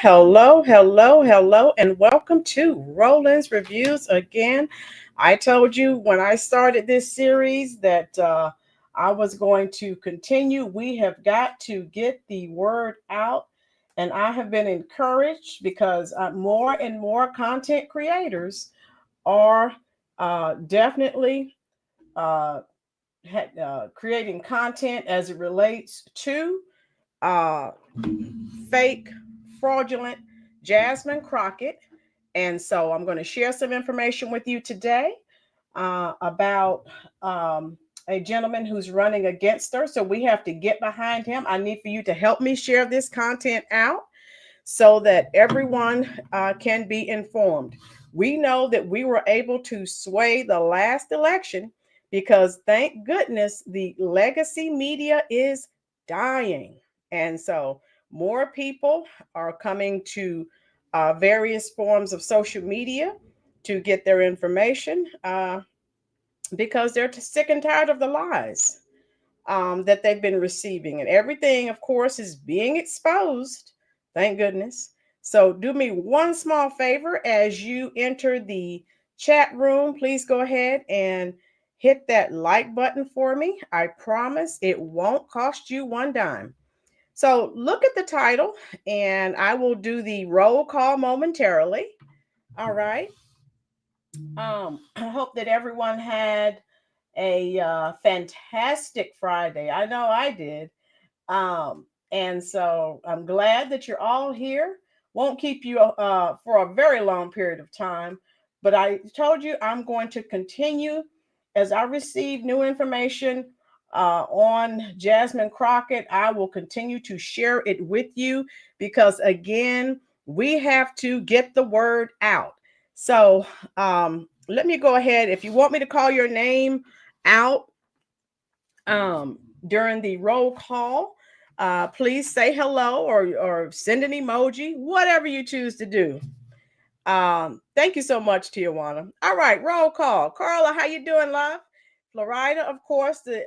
hello, and welcome to Roland's Reviews again. I told you when I started this series that I was going to continue. We have got to get the word out, and I have been encouraged because more and more content creators are definitely uh, creating content as it relates to uh, fake, fraudulent Jasmine Crockett. And so I'm going to share some information with you today about a gentleman who's running against her. So we have to get behind him. I need for you to help me share this content out so that everyone can be informed. We know that we were able to sway the last election because thank goodness the legacy media is dying. And so more people are coming to various forms of social media to get their information because they're sick and tired of the lies that they've been receiving. And everything, of course, is being exposed. Thank goodness. So do me one small favor as you enter the chat room. Please go ahead and hit that like button for me. I promise it won't cost you one dime. So look at the title, and I will do the roll call momentarily. All right. I hope that everyone had a fantastic Friday. I know I did. And so I'm glad that you're all here. Won't keep you for a very long period of time, but I told you I'm going to continue as I receive new information on Jasmine Crockett. I will continue to share it with you because, again, we have to get the word out. So let me go ahead. If you want me to call your name out during the roll call, please say hello or send an emoji, whatever you choose to do. Thank you so much, Tijuana. All right, roll call. Carla, how you doing, love? Florida, of course, the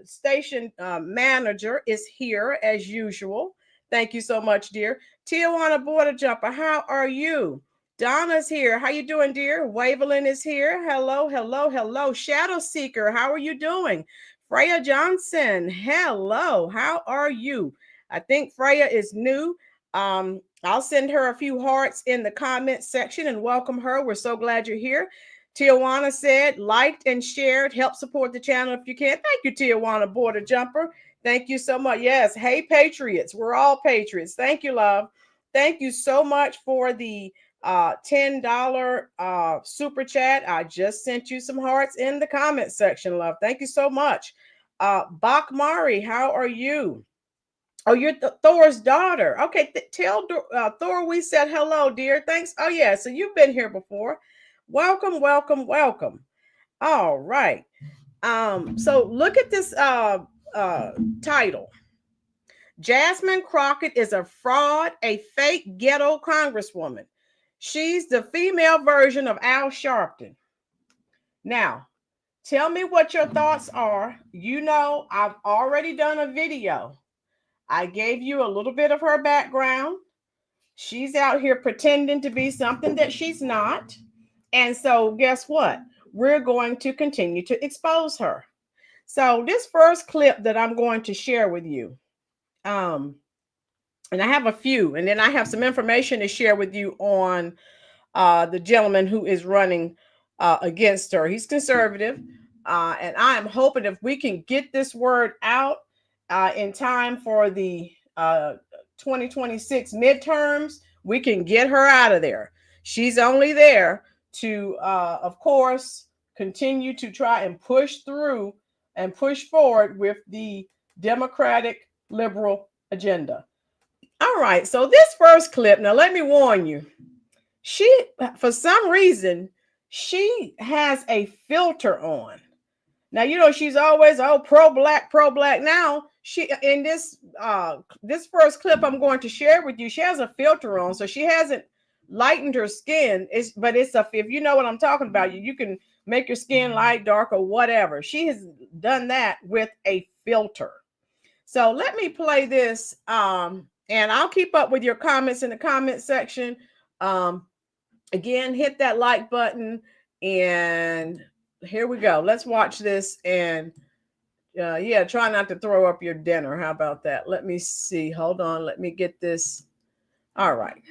station manager is here as usual. Thank you so much, dear. Tijuana Border Jumper, how are you? Donna's here. How you doing, dear? Wavelin is here. Hello. Shadow Seeker, how are you doing? Freya Johnson, hello. How are you? I think Freya is new. I'll send her a few hearts in the comment section and welcome her. We're so glad you're here. Tijuana said, liked and shared, help support the channel if you can. Thank you, Tijuana Border Jumper. Thank you so much. Yes, hey, Patriots. We're all Patriots. Thank you, love. Thank you so much for the $10 super chat. I just sent you some hearts in the comment section, love. Thank you so much. Bach Mari, how are you? Oh, you're Thor's daughter. Okay, tell Thor we said hello, dear. Thanks. Oh, yeah, so you've been here before. Welcome. All right. So look at this title. Jasmine Crockett is a fraud, a fake ghetto congresswoman. She's the female version of Al Sharpton. Now, tell me what your thoughts are. You know, I've already done a video. I gave you a little bit of her background. She's out here pretending to be something that she's not. And so guess what? We're going to continue to expose her. So this first clip that I'm going to share with you, and I have a few, and then I have some information to share with you on the gentleman who is running against her. He's conservative. And I am hoping if we can get this word out in time for the 2026 midterms, we can get her out of there. She's only there to, of course, continue to try and push through and push forward with the Democratic liberal agenda. All right, so this first clip, now let me warn you, she, for some reason, she has a filter on. Now, you know, she's always, pro-black. Now, she, in this first clip I'm going to share with you, she has a filter on, so she hasn't lightened her skin. If you know what I'm talking about, you can make your skin light, dark, or whatever. She has done that with a filter. So let me play this And I'll keep up with your comments in the comment section. Again, hit that like button. And here we go. Let's watch this. And yeah, try not to throw up your dinner. How about that? Let me see. Hold on. Let me get this. All right.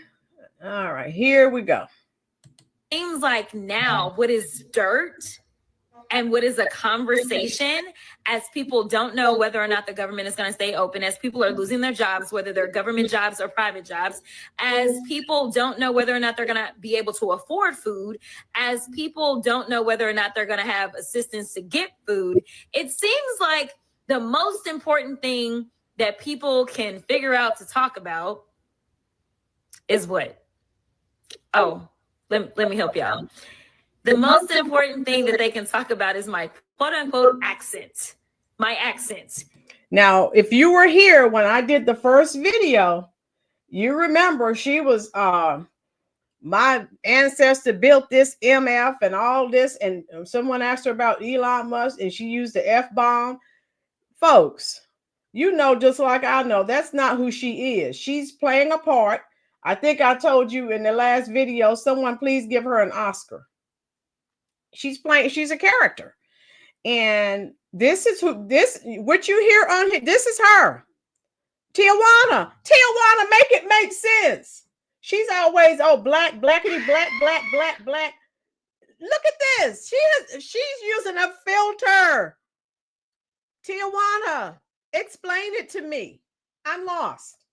All right. Here we go. Seems like now what is dirt and what is a conversation, as people don't know whether or not the government is going to stay open, as people are losing their jobs, whether they're government jobs or private jobs, as people don't know whether or not they're going to be able to afford food, as people don't know whether or not they're going to have assistance to get food. It seems like the most important thing that people can figure out to talk about is what? Oh, let me help y'all. The most important thing that they can talk about is my quote unquote accent. My accent. Now, if you were here when I did the first video, you remember she was my ancestor built this MF and all this, and someone asked her about Elon Musk and she used the F-bomb. Folks, you know, just like I know, that's not who she is. She's playing a part. I think I told you in the last video, someone please give her an Oscar. She's a character. And this is what you hear on here, this is her. Tijuana, make it make sense. She's always, black, blackity, black. Look at this. She's using a filter. Tijuana, explain it to me. I'm lost.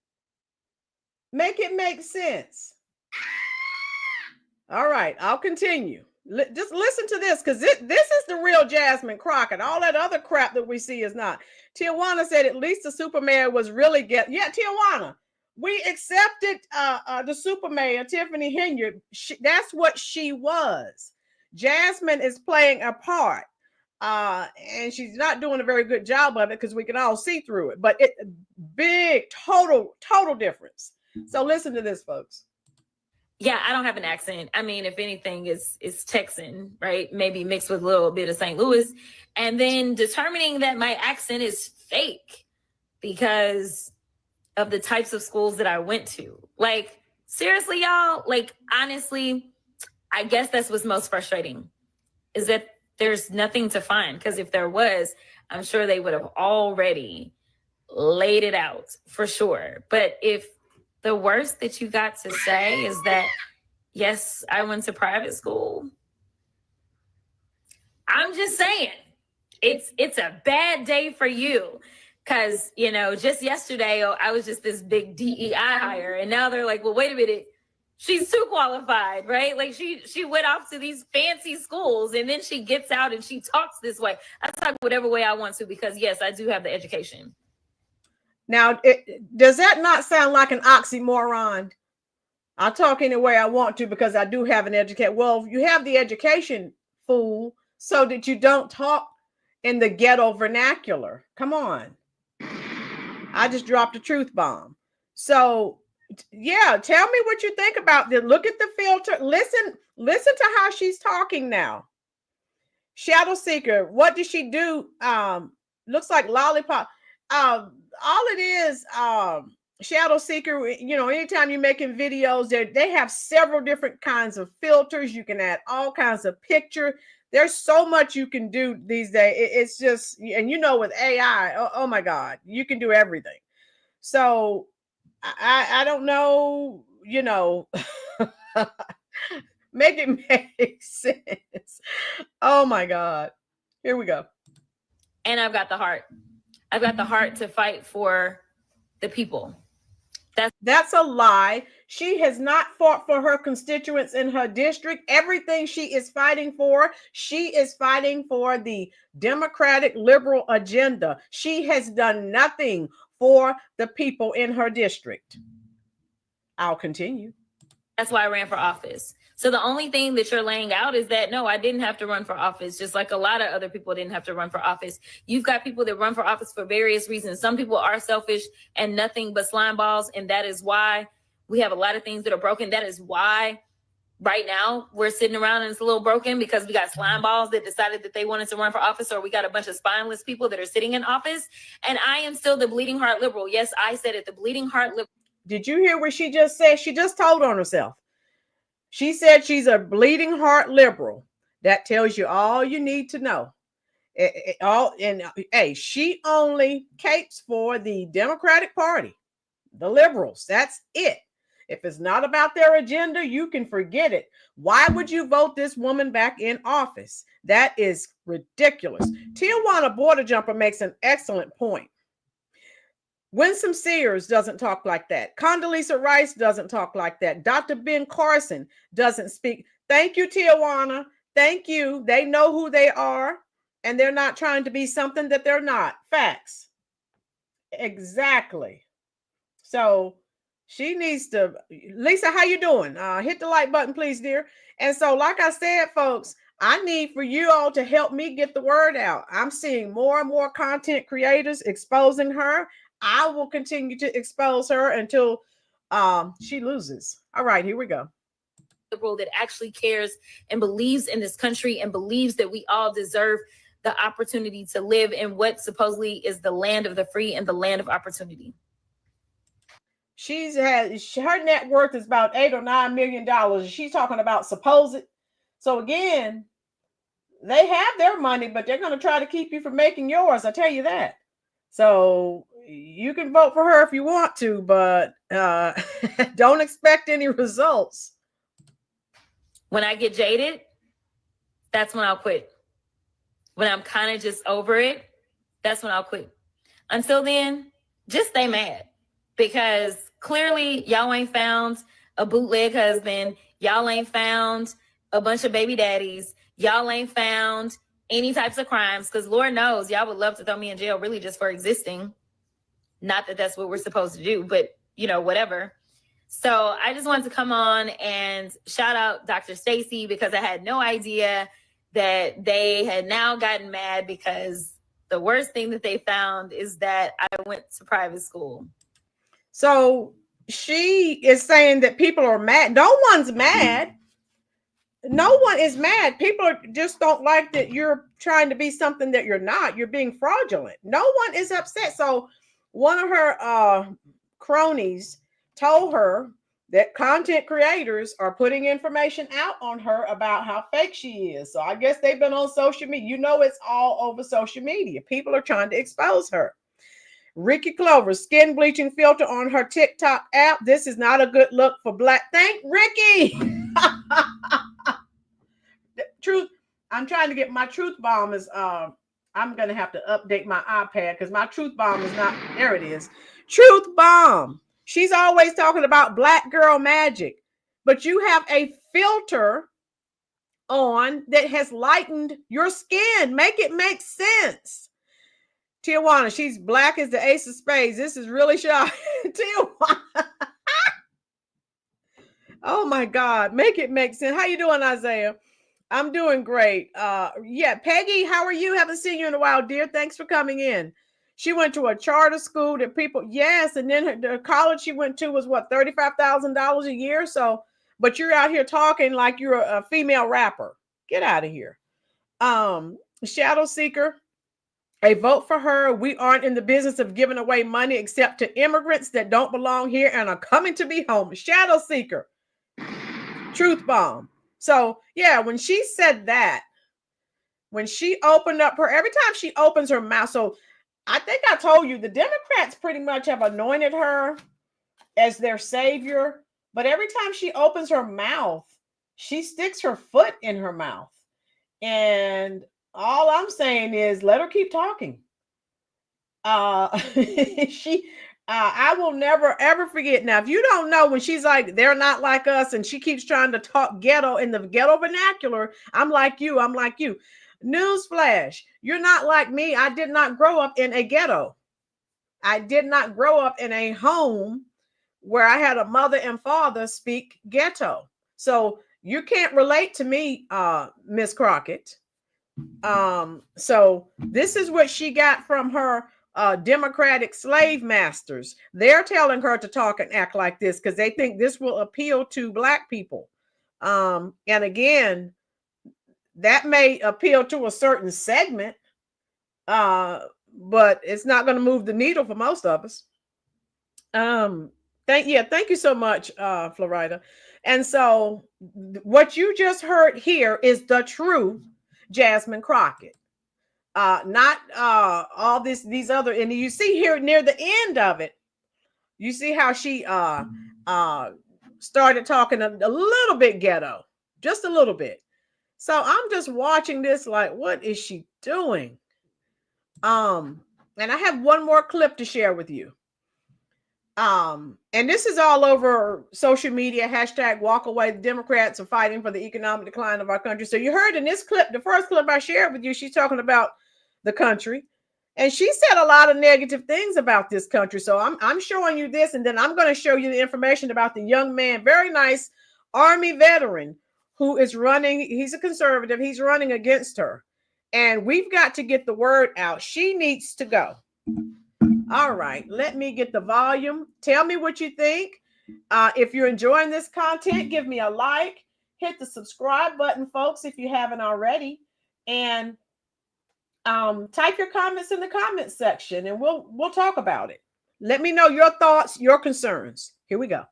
Make it make sense. All right, I'll continue. Just listen to this, because this is the real Jasmine Crockett. All that other crap that we see is not. Tijuana said at least the super mayor was really Tijuana. We accepted the super mayor, Tiffany Henyard. That's what she was. Jasmine is playing a part. And she's not doing a very good job of it because we can all see through it. But big, total difference. So listen to this, folks. Yeah, I don't have an accent. I mean, if anything, it's Texan, right? Maybe mixed with a little bit of St. Louis. And then determining that my accent is fake because of the types of schools that I went to. Like, seriously, y'all, like, honestly, I guess that's what's most frustrating, is that there's nothing to find. Because if there was, I'm sure they would have already laid it out for sure. But if the worst that you got to say is that, yes, I went to private school, I'm just saying, it's a bad day for you. Because, you know, just yesterday, I was just this big DEI hire. And now they're like, well, wait a minute. She's too qualified, right? Like she went off to these fancy schools and then she gets out and she talks this way. I talk whatever way I want to because, yes, I do have the education. Now, does that not sound like an oxymoron? I talk any way I want to because I do have an education. Well, you have the education, fool, so that you don't talk in the ghetto vernacular. Come on. I just dropped a truth bomb. So, yeah, tell me what you think about this. Look at the filter. Listen to how she's talking now. Shadow Seeker, what does she do? Looks like lollipop. All it is, Shadow Seeker, you know, anytime you're making videos, they have several different kinds of filters. You can add all kinds of picture. There's so much you can do these days. It's just, and you know, with AI, oh my God, you can do everything. So I don't know, you know, make it make sense. Oh my God. Here we go. And I've got the heart. I've got the heart to fight for the people. That's a lie. She has not fought for her constituents in her district. Everything she is fighting for, she is fighting for the Democratic liberal agenda. She has done nothing for the people in her district. I'll continue. That's why I ran for office. So the only thing that you're laying out is that, no, I didn't have to run for office, just like a lot of other people didn't have to run for office. You've got people that run for office for various reasons. Some people are selfish and nothing but slime balls. And that is why we have a lot of things that are broken. That is why right now we're sitting around and it's a little broken, because we got slime balls that decided that they wanted to run for office, or we got a bunch of spineless people that are sitting in office. And I am still the bleeding heart liberal. Yes, I said it, the bleeding heart liberal. Did you hear what she just said? She just told on herself. She said she's a bleeding heart liberal. That tells you all you need to know. Hey, she only capes for the Democratic Party, the liberals. That's it. If it's not about their agenda, you can forget it. Why would you vote this woman back in office? That is ridiculous. Tijuana Border Jumper makes an excellent point. Winsome Sears doesn't talk like that. Condoleezza Rice doesn't talk like that. Dr. Ben Carson doesn't speak. Thank you, Tijuana. Thank you. They know who they are, and they're not trying to be something that they're not. Facts. Exactly. So she needs to. Lisa, how you doing? Hit the like button, please, dear. And so, like I said, folks, I need for you all to help me get the word out. I'm seeing more and more content creators exposing her. I will continue to expose her until she loses. All right, here we go. Liberal that actually cares and believes in this country and believes that we all deserve the opportunity to live in what supposedly is the land of the free and the land of opportunity. Her net worth is about $8 or $9 million. She's talking about supposed. So again, they have their money, but they're going to try to keep you from making yours. I tell you that. So you can vote for her if you want to, but don't expect any results. When I get jaded, that's when I'll quit. When I'm kind of just over it, that's when I'll quit. Until then, just stay mad, because clearly y'all ain't found a bootleg husband. Y'all ain't found a bunch of baby daddies. Y'all ain't found any types of crimes, because Lord knows y'all would love to throw me in jail really just for existing. Not that that's what we're supposed to do, but whatever. So I just wanted to come on and shout out Dr. Stacy, because I had no idea that they had now gotten mad because the worst thing that they found is that I went to private school. So she is saying that people are mad. No one's mad. No one is mad. People just don't like that you're trying to be something that you're not. You're being fraudulent. No one is upset. So one of her cronies told her that content creators are putting information out on her about how fake she is. So I guess they've been on social media. It's all over social media. People are trying to expose her. Ricky Clover, skin bleaching filter on her TikTok app. This is not a good look for Black. Thank Ricky. Truth. I'm trying to get my truth bomb is I'm gonna have to update my iPad because my truth bomb is not there. It is truth bomb. She's always talking about Black girl magic, but you have a filter on that has lightened your skin. Make it make sense. Tijuana, she's black as the ace of spades. This is really shocking. Tijuana. Oh my God. Make it make sense. How you doing, Isaiah? I'm doing great. Yeah, Peggy, how are you? Haven't seen you in a while, dear. Thanks for coming in. She went to a charter school that people, yes, and then the college she went to was what, $35,000 a year. So, but you're out here talking like you're a female rapper. Get out of here. Shadow Seeker, a vote for her. We aren't in the business of giving away money except to immigrants that don't belong here and are coming to be home. Shadow Seeker, truth bomb. So yeah, when she said that, when she opened up every time she opens her mouth, so I think I told you the Democrats pretty much have anointed her as their savior, but every time she opens her mouth, she sticks her foot in her mouth. And all I'm saying is let her keep talking. I will never, ever forget. Now, if you don't know, when she's like, they're not like us, and she keeps trying to talk ghetto in the ghetto vernacular, I'm like you. Newsflash, you're not like me. I did not grow up in a ghetto. I did not grow up in a home where I had a mother and father speak ghetto. So you can't relate to me, Miss Crockett. So this is what she got from her Democratic slave masters. They're telling her to talk and act like this because they think this will appeal to Black people. And again, that may appeal to a certain segment, but it's not going to move the needle for most of us. Thank you so much, Florida. And so what you just heard here is the true Jasmine Crockett. Not all these other, and you see here near the end of it, you see how she started talking a little bit ghetto, just a little bit. So I'm just watching this like, what is she doing? And I have one more clip to share with you. And this is all over social media, hashtag walk away. The Democrats are fighting for the economic decline of our country. So you heard in this clip, the first clip I shared with you, she's talking about the country. And she said a lot of negative things about this country. So I'm showing you this, and then I'm going to show you the information about the young man, very nice Army veteran who is running. He's a conservative. He's running against her. And we've got to get the word out. She needs to go. All right, let me get the volume. Tell me what you think. If you're enjoying this content, give me a like. Hit the subscribe button, folks, if you haven't already. And type your comments in the comments section, and we'll talk about it. Let me know your thoughts, your concerns. Here we go.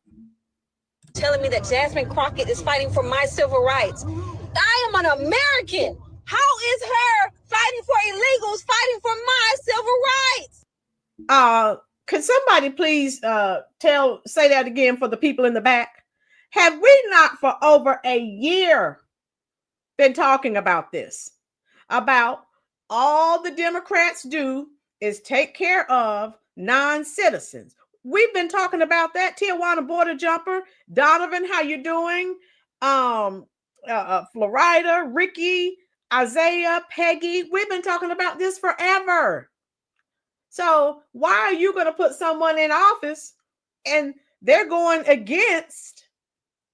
Telling me that Jasmine Crockett is fighting for my civil rights. I am an American. How is her fighting for illegals fighting for my civil rights? Could somebody please say that again for the people in the back? Have we not for over a year been talking about this? About all the Democrats do is take care of non-citizens. We've been talking about that. Tijuana border jumper, Donovan, how you doing? Florida, Ricky, Isaiah, Peggy. We've been talking about this forever. So why are you going to put someone in office and they're going against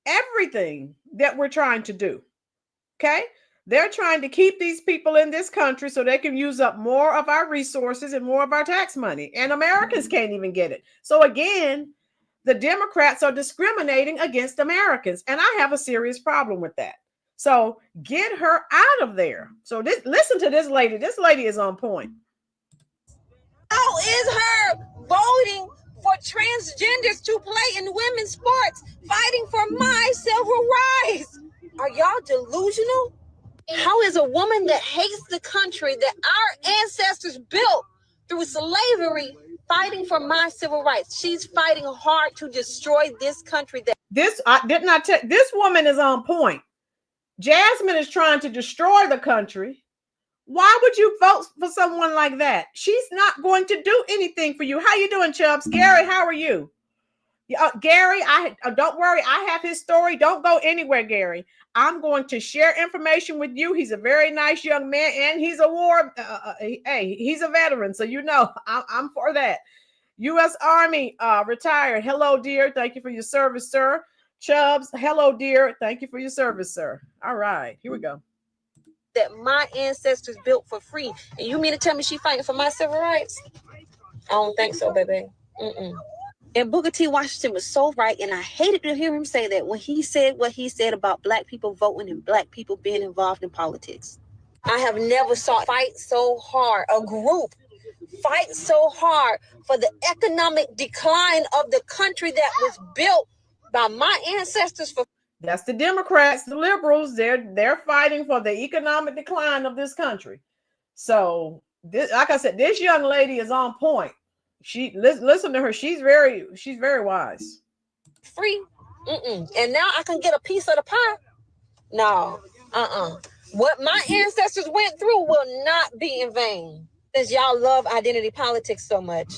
everything that we're trying to do? Okay. They're trying to keep these people in this country so they can use up more of our resources and more of our tax money. And Americans can't even get it. So again, the Democrats are discriminating against Americans. And I have a serious problem with that. So get her out of there. So listen to this lady. This lady is on point. How is her voting for transgenders to play in women's sports, fighting for my civil rights? Are y'all delusional? How is a woman that hates the country that our ancestors built through slavery fighting for my civil rights? She's fighting hard to destroy this country. This woman is on point. Jasmine is trying to destroy the country. Why would you vote for someone like that? She's not going to do anything for you. How you doing, Chubbs? Gary, how are you? Gary, don't worry. I have his story. Don't go anywhere, Gary. I'm going to share information with you. He's a very nice young man, and he's a war. Hey, he's a veteran, so you know I'm for that. U.S. Army retired. Hello, dear. Thank you for your service, sir. Chubbs, hello, dear. Thank you for your service, sir. All right, here we go. That my ancestors built for free, and you mean to tell me she fighting for my civil rights? I don't think so, baby. And Booker T. Washington was so right, and I hated to hear him say that when he said what he said about Black people voting and Black people being involved in politics. I have never saw fight so hard, a group fight so hard for the economic decline of the country that was built by my ancestors for. That's the Democrats, the liberals. They're fighting for the economic decline of this country. So this, like I said, this young lady is on point. Listen to her. She's very wise. Free. And now I can get a piece of the pie. No. What my ancestors went through will not be in vain. Since y'all love identity politics so much.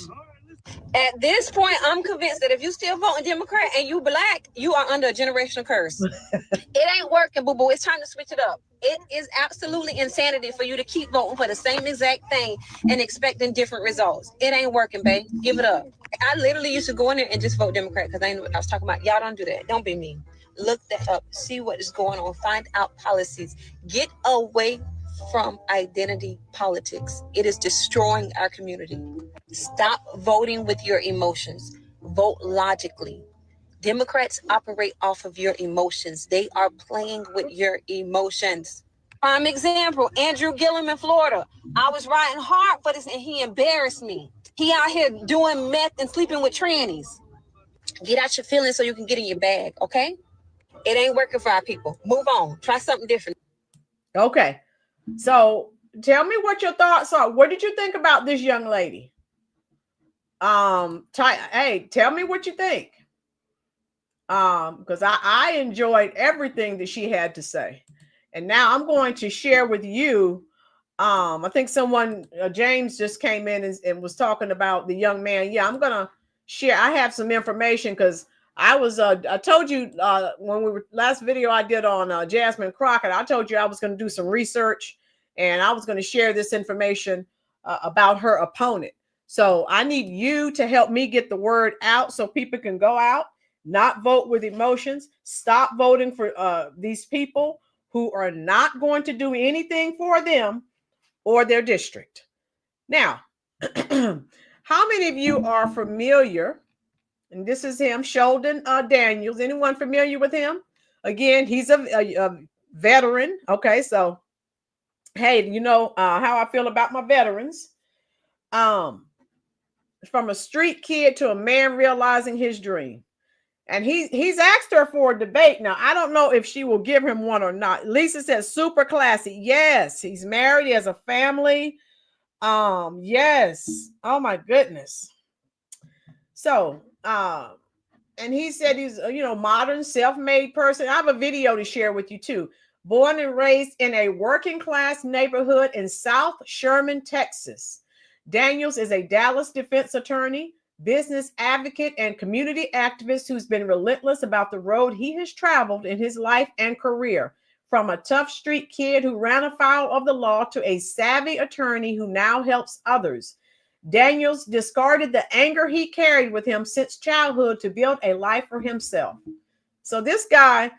At this point, I'm convinced that if you still voting Democrat and you Black, you are under a generational curse. It ain't working, boo-boo. It's time to switch it up. It is absolutely insanity for you to keep voting for the same exact thing and expecting different results. It ain't working, babe. Give it up. I literally used to go in there and just vote Democrat because I knew what I was talking about. Y'all don't do that. Don't be mean. Look that up. See what is going on. Find out policies. Get away from identity politics. It is destroying our community. Stop voting with your emotions. Vote logically. Democrats operate off of your emotions. They are playing with your emotions. Prime example, Andrew Gillum in Florida. I was riding hard for this and he embarrassed me. He out here doing meth and sleeping with trannies. Get out your feelings so you can get in your bag, okay? It ain't working for our people. Move on. Try something different. Okay. So tell me what your thoughts are. What did you think about this young lady? Hey, tell me what you think. Because I enjoyed everything that she had to say. And now I'm going to share with you. I think someone, James, just came in and was talking about the young man. Yeah, I'm gonna share. I have some information because I told you when we were last video I did on Jasmine Crocke, I told you I was going to do some research and I was going to share this information about her opponent. So I need you to help me get the word out so people can go out, not vote with emotions, stop voting for these people who are not going to do anything for them or their district. Now, how many of you are familiar? And this is him, Sheldon Daniels. Anyone familiar with him? Again, he's a veteran. Okay, so hey, you know how I feel about my veterans. From a street kid to a man realizing his dream. And he's asked her for a debate. Now, I don't know if she will give him one or not. Lisa says super classy. Yes, he's married. He has a family. Yes. Oh my goodness. So, and he said he's modern, self-made person. I have a video to share with you too. Born and raised in a working class neighborhood in South Sherman, Texas. Daniels is a Dallas defense attorney, business advocate, and community activist who's been relentless about the road he has traveled in his life and career. From a tough street kid who ran afoul of the law to a savvy attorney who now helps others. Daniels discarded the anger he carried with him since childhood to build a life for himself. So this guy,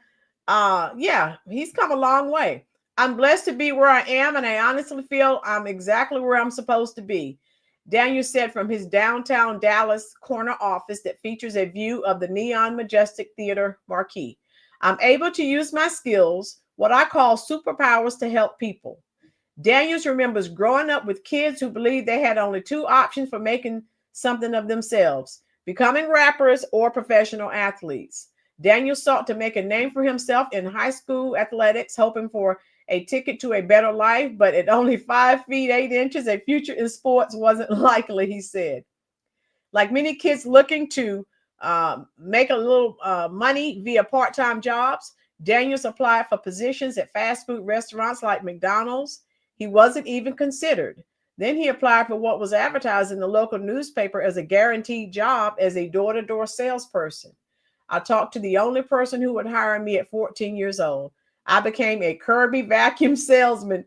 he's come a long way. I'm blessed to be where I am, and I honestly feel I'm exactly where I'm supposed to be. Daniel said from his downtown Dallas corner office that features a view of the Neon Majestic Theater marquee. I'm able to use my skills, what I call superpowers, to help people. Daniels remembers growing up with kids who believed they had only two options for making something of themselves: becoming rappers or professional athletes. Daniels sought to make a name for himself in high school athletics, hoping for a ticket to a better life, but at only 5 feet 8 inches, a future in sports wasn't likely, he said. Like many kids looking to make a little money via part-time jobs, Daniels applied for positions at fast food restaurants like McDonald's. He wasn't even considered. Then he applied for what was advertised in the local newspaper as a guaranteed job as a door-to-door salesperson. I talked to the only person who would hire me at 14 years old. I became a Kirby vacuum salesman,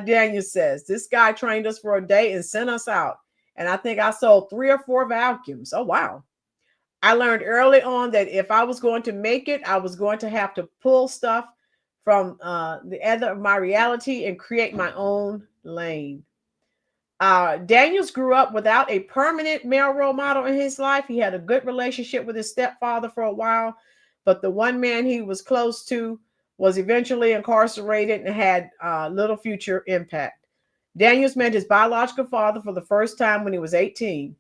Daniel says. This guy trained us for a day and sent us out. And I think I sold 3 or 4 vacuums. Oh, wow. I learned early on that if I was going to make it, I was going to have to pull stuff from the other of my reality and create my own lane. Daniels grew up without a permanent male role model in his life. He had a good relationship with his stepfather for a while, but the one man he was close to was eventually incarcerated and had little future impact. Daniels met his biological father for the first time when he was 18,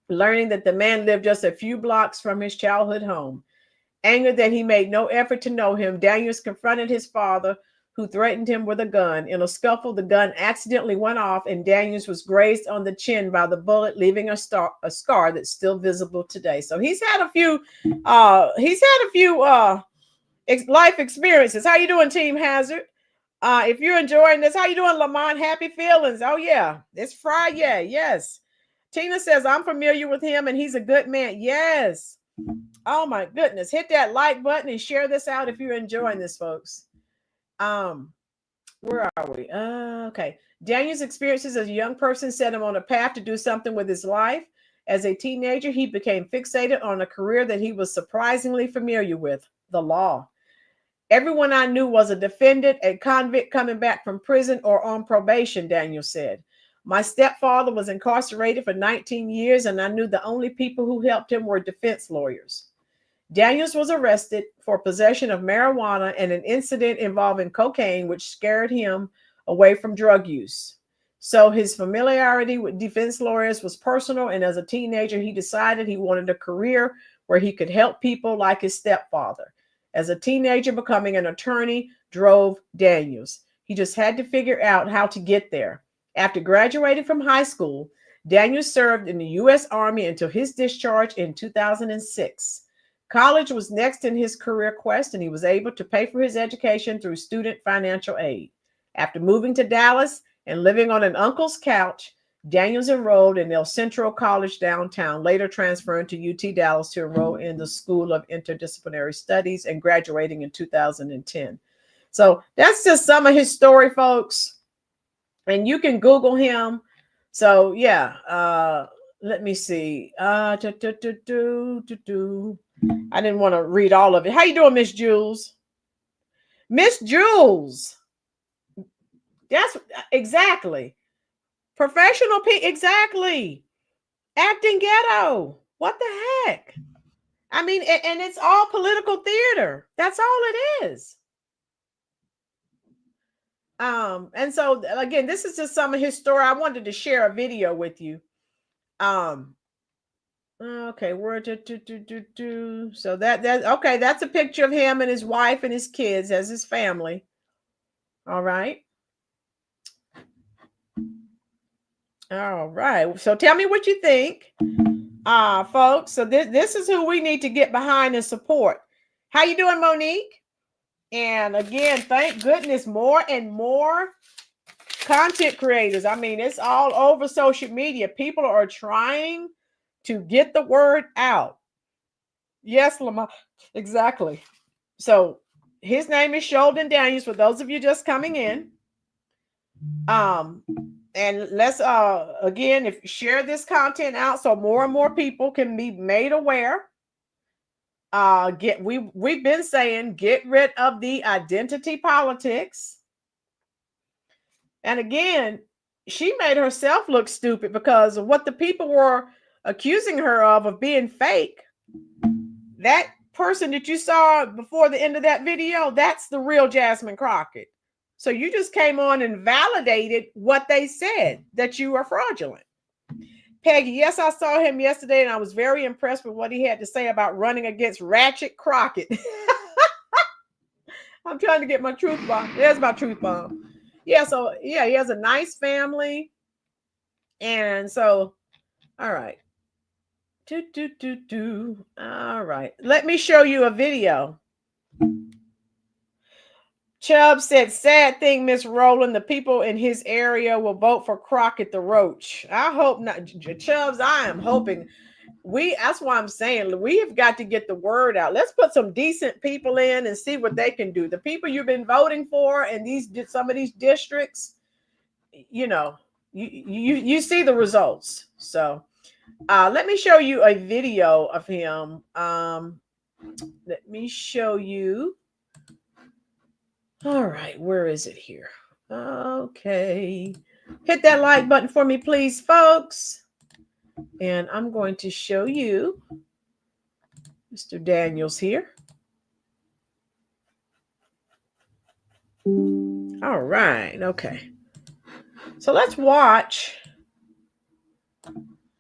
learning that the man lived just a few blocks from his childhood home. Angered that he made no effort to know him, Daniels confronted his father, who threatened him with a gun. In a scuffle, the gun accidentally went off, and Daniels was grazed on the chin by the bullet, leaving a scar that's still visible today. So he's had a few life experiences. How you doing, Team Hazard? If you're enjoying this, how you doing, Lamont? Happy feelings. Oh yeah, it's Friday. Yes. Tina says I'm familiar with him and he's a good man. Yes. Oh my goodness. Hit that like button and share this out if you're enjoying this, folks. Where are we? Okay. Daniel's experiences as a young person set him on a path to do something with his life. As a teenager, he became fixated on a career that he was surprisingly familiar with: the law. Everyone I knew was a defendant, a convict coming back from prison or on probation, Daniel said. My stepfather was incarcerated for 19 years, and I knew the only people who helped him were defense lawyers. Daniels was arrested for possession of marijuana and an incident involving cocaine, which scared him away from drug use. So his familiarity with defense lawyers was personal, and as a teenager, he decided he wanted a career where he could help people like his stepfather. As a teenager, becoming an attorney drove Daniels. He just had to figure out how to get there. After graduating from high school, Daniels served in the U.S. Army until his discharge in 2006. College was next in his career quest, and he was able to pay for his education through student financial aid. After moving to Dallas and living on an uncle's couch, Daniels enrolled in El Centro College downtown, later transferring to UT Dallas to enroll in the School of Interdisciplinary Studies and graduating in 2010. So that's just some of his story, folks. And you can Google him. So yeah, let me see. I didn't want to read all of it. How you doing, Miss Jules? Miss Jules. That's exactly. Professional exactly. Acting Ghetto. What the heck? I mean, and it's all political theater. That's all it is. And so again, this is just some of his story. I wanted to share a video with you. Okay, we're so that okay, that's a picture of him and his wife and his kids as his family. All right. All right. So tell me what you think, folks. So this is who we need to get behind and support. How you doing, Monique? And again, thank goodness, more and more content creators. I mean, it's all over social media. People are trying to get the word out. Yes, Lamar, exactly. So his name is Sharpton Daniels, for those of you just coming in. And let's again, if you share this content out so more and more people can be made aware. We've been saying get rid of the identity politics. And again, she made herself look stupid because of what the people were accusing her of being fake. That person that you saw before the end of that video, that's the real Jasmine Crockett. So you just came on and validated what they said, that you are fraudulent. Peggy, yes, I saw him yesterday and I was very impressed with what he had to say about running against Ratchet Crockett. I'm trying to get my truth bomb. There's my truth bomb. Yeah, so yeah, he has a nice family. And so, all right. All right. Let me show you a video. Chubb said, sad thing, Miss Rowland, the people in his area will vote for Crockett the Roach. I hope not. Chubbs, I am hoping. That's why I'm saying we have got to get the word out. Let's put some decent people in and see what they can do. The people you've been voting for in some of these districts, you know, you see the results. So let me show you a video of him. Let me show you. All right, where is it here? Okay. Hit that like button for me, please, folks. And I'm going to show you Mr. Daniels here. All right, okay. So let's watch.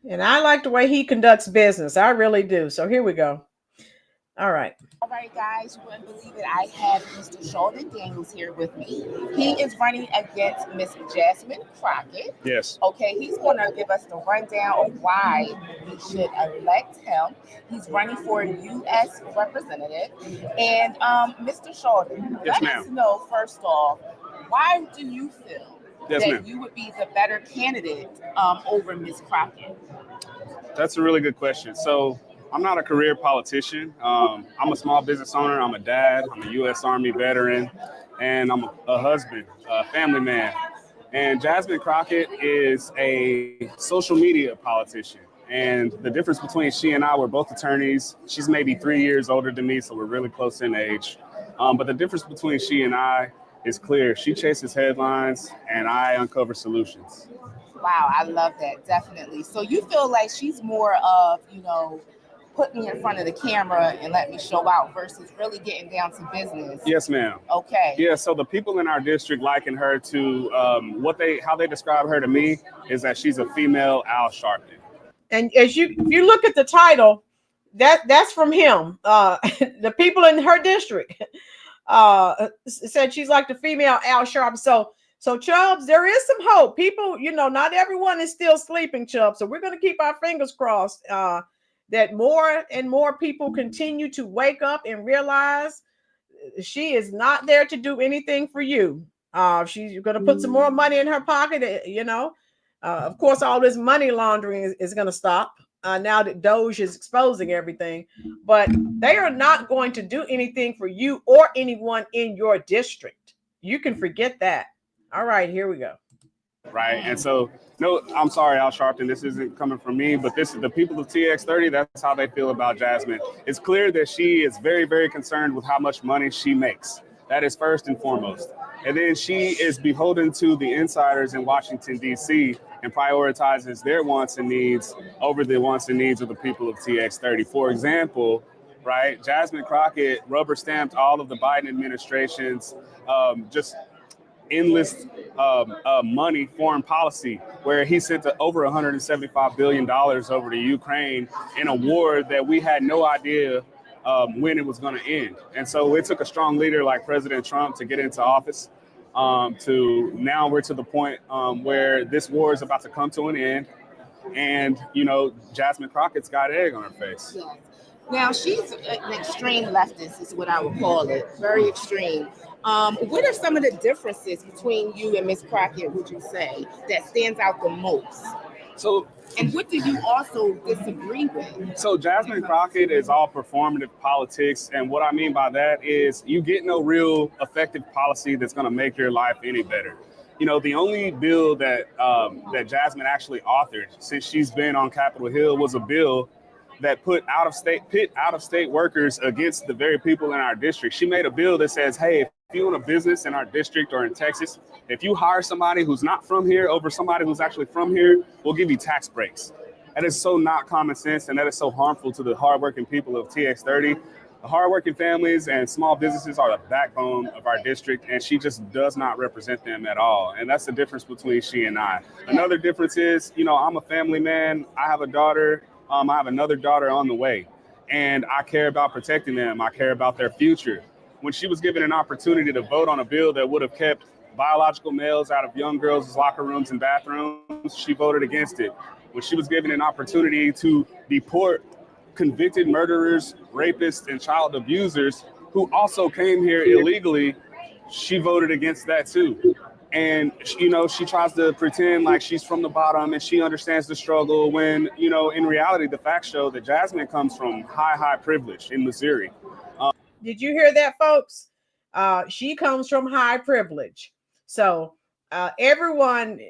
And I like the way he conducts business. I really do. So here we go. All right. All right, guys, you wouldn't believe it. I have Mr. Sharpton Daniels here with me. He is running against Miss Jasmine Crockett. Yes. Okay, he's going to give us the rundown of why we should elect him. He's running for U.S. representative. And Mr. Sharpton, let us know, first off, why do you feel that you would be the better candidate over Miss Crockett? That's a really good question. So I'm not a career politician. I'm a small business owner. I'm a dad. I'm a U.S. Army veteran, and I'm a husband, a family man. And Jasmine Crockett is a social media politician. And the difference between she and I, we're both attorneys. She's maybe 3 years older than me, so we're really close in age. But the difference between she and I is clear. She chases headlines, and I uncover solutions. Wow, I love that, definitely. So you feel like she's more of, put me in front of the camera and let me show out versus really getting down to business. Yes, ma'am. Okay. Yeah, so the people in our district liken her to how they describe her to me is that she's a female Al Sharpton. And as you look at the title, That's from him. The people in her district said she's like the female Al Sharpton. So Chubbs, there is some hope. People, not everyone is still sleeping, Chubbs. So we're going to keep our fingers crossed that more and more people continue to wake up and realize she is not there to do anything for you. She's going to put some more money in her pocket. Of course, all this money laundering is going to stop now that Doge is exposing everything. But they are not going to do anything for you or anyone in your district. You can forget that. All right, here we go. Right. And so, no, I'm sorry, Al Sharpton, this isn't coming from me, but this is the people of TX30. That's how they feel about Jasmine. It's clear that she is very, very concerned with how much money she makes. That is first and foremost. And then she is beholden to the insiders in Washington, D.C. and prioritizes their wants and needs over the wants and needs of the people of TX30. For example, right, Jasmine Crockett rubber stamped all of the Biden administration's just endless money foreign policy, where he sent over $175 billion over to Ukraine in a war that we had no idea when it was going to end. And so it took a strong leader like President Trump to get into office. To now we're to the point where this war is about to come to an end. And, Jasmine Crockett's got egg on her face. Yes. Now, she's an extreme leftist, is what I would call it. Very extreme. What are some of the differences between you and Ms. Crockett, would you say, that stands out the most? And what do you also disagree with? So Jasmine Crockett is all performative politics. And what I mean by that is you get no real effective policy that's going to make your life any better. The only bill that Jasmine actually authored since she's been on Capitol Hill was a bill that pit out-of-state workers against the very people in our district. She made a bill that says, hey, if you own a business in our district or in Texas, if you hire somebody who's not from here over somebody who's actually from here, we'll give you tax breaks. That is so not common sense, and that is so harmful to the hardworking people of TX30. The hardworking families and small businesses are the backbone of our district, and she just does not represent them at all. And that's the difference between she and I. Another difference is, I'm a family man. I have a daughter. I have another daughter on the way, and I care about protecting them. I care about their future. When she was given an opportunity to vote on a bill that would have kept biological males out of young girls' locker rooms and bathrooms, she voted against it. When she was given an opportunity to deport convicted murderers, rapists, and child abusers who also came here illegally, she voted against that too. And, she tries to pretend like she's from the bottom and she understands the struggle when, in reality, the facts show that Jasmine comes from high privilege in Missouri. Did you hear that, folks? She comes from high privilege. So everyone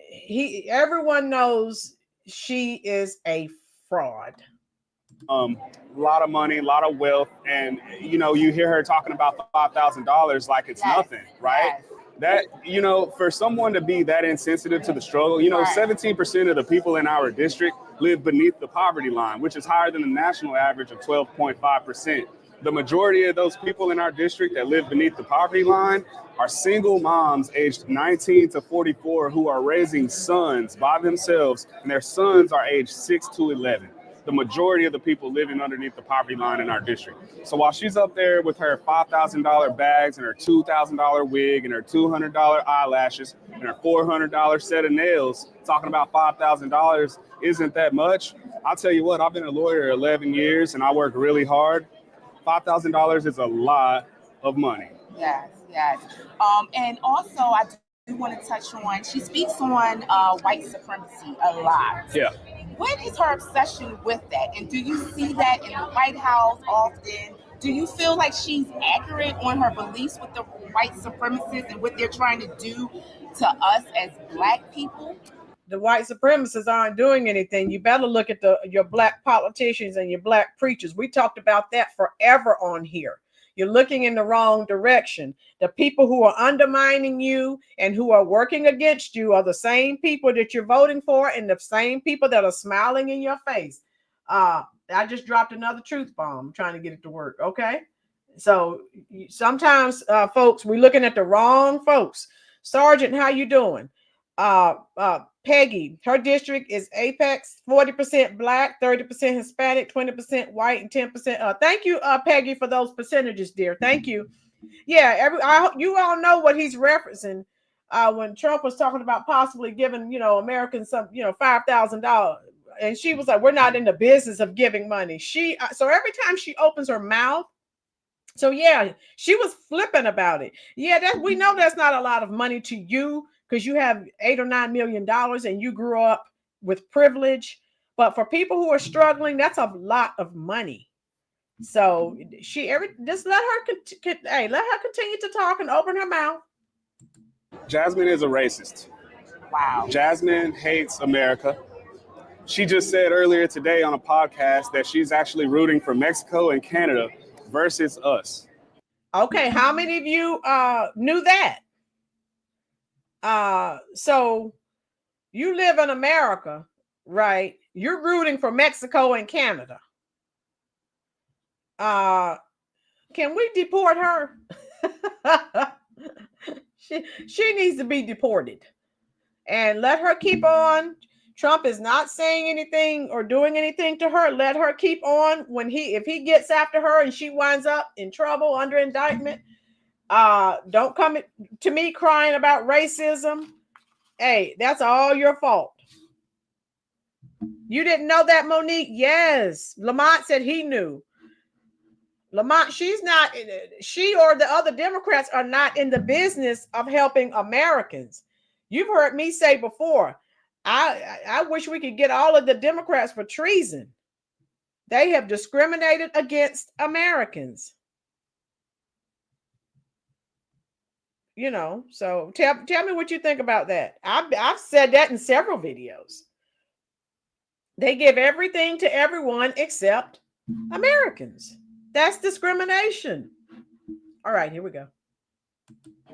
knows she is a fraud. A lot of money, a lot of wealth. And, you hear her talking about the $5,000 like it's nothing, right? Yes. That, for someone to be that insensitive to the struggle, 17% of the people in our district live beneath the poverty line, which is higher than the national average of 12.5%. The majority of those people in our district that live beneath the poverty line are single moms aged 19 to 44 who are raising sons by themselves, and their sons are aged 6 to 11. The majority of the people living underneath the poverty line in our district. So while she's up there with her $5,000 bags and her $2,000 wig and her $200 eyelashes and her $400 set of nails, talking about $5,000 isn't that much, I'll tell you what, I've been a lawyer 11 years and I work really hard. $5,000 is a lot of money. Yes. And also, I do want to touch on, she speaks on white supremacy a lot. Yeah. What is her obsession with that? And do you see that in the White House often? Do you feel like she's accurate on her beliefs with the white supremacists and what they're trying to do to us as Black people? The white supremacists aren't doing anything. You better look at your Black politicians and your Black preachers. We talked about that forever on here. You're looking in the wrong direction. The people who are undermining you and who are working against you are the same people that you're voting for and the same people that are smiling in your face. I just dropped another truth bomb. I'm trying to get it to work. Okay. So sometimes, folks, we're looking at the wrong folks. Sergeant, how you doing? Peggy, her district is Apex, 40% black, 30% Hispanic, 20% white, and 10%. Thank you, Peggy, for those percentages, dear. Thank you. Yeah, you all know what he's referencing when Trump was talking about possibly giving, Americans some, $5,000. And she was like, we're not in the business of giving money. So every time she opens her mouth, so yeah, she was flippant about it. Yeah, we know that's not a lot of money to you because you have $8 or $9 million and you grew up with privilege. But for people who are struggling, that's a lot of money. So just let her continue to talk and open her mouth. Jasmine is a racist. Wow. Jasmine hates America. She just said earlier today on a podcast that she's actually rooting for Mexico and Canada versus us. Okay, how many of you knew that? So you live in America, right? You're rooting for Mexico and Canada. Can we deport her? she needs to be deported. And let her keep on. Trump is not saying anything or doing anything to her. Let her keep on. If he gets after her and she winds up in trouble under indictment, don't come to me crying about racism. Hey, that's all your fault. You didn't know that, Monique? Yes. Lamont said he knew. Lamont, she or the other Democrats are not in the business of helping Americans. You've heard me say before, I wish we could get all of the Democrats for treason. They have discriminated against Americans. So tell me what you think about that. I've said that in several videos. They give everything to everyone except Americans. That's discrimination. All right, here we go.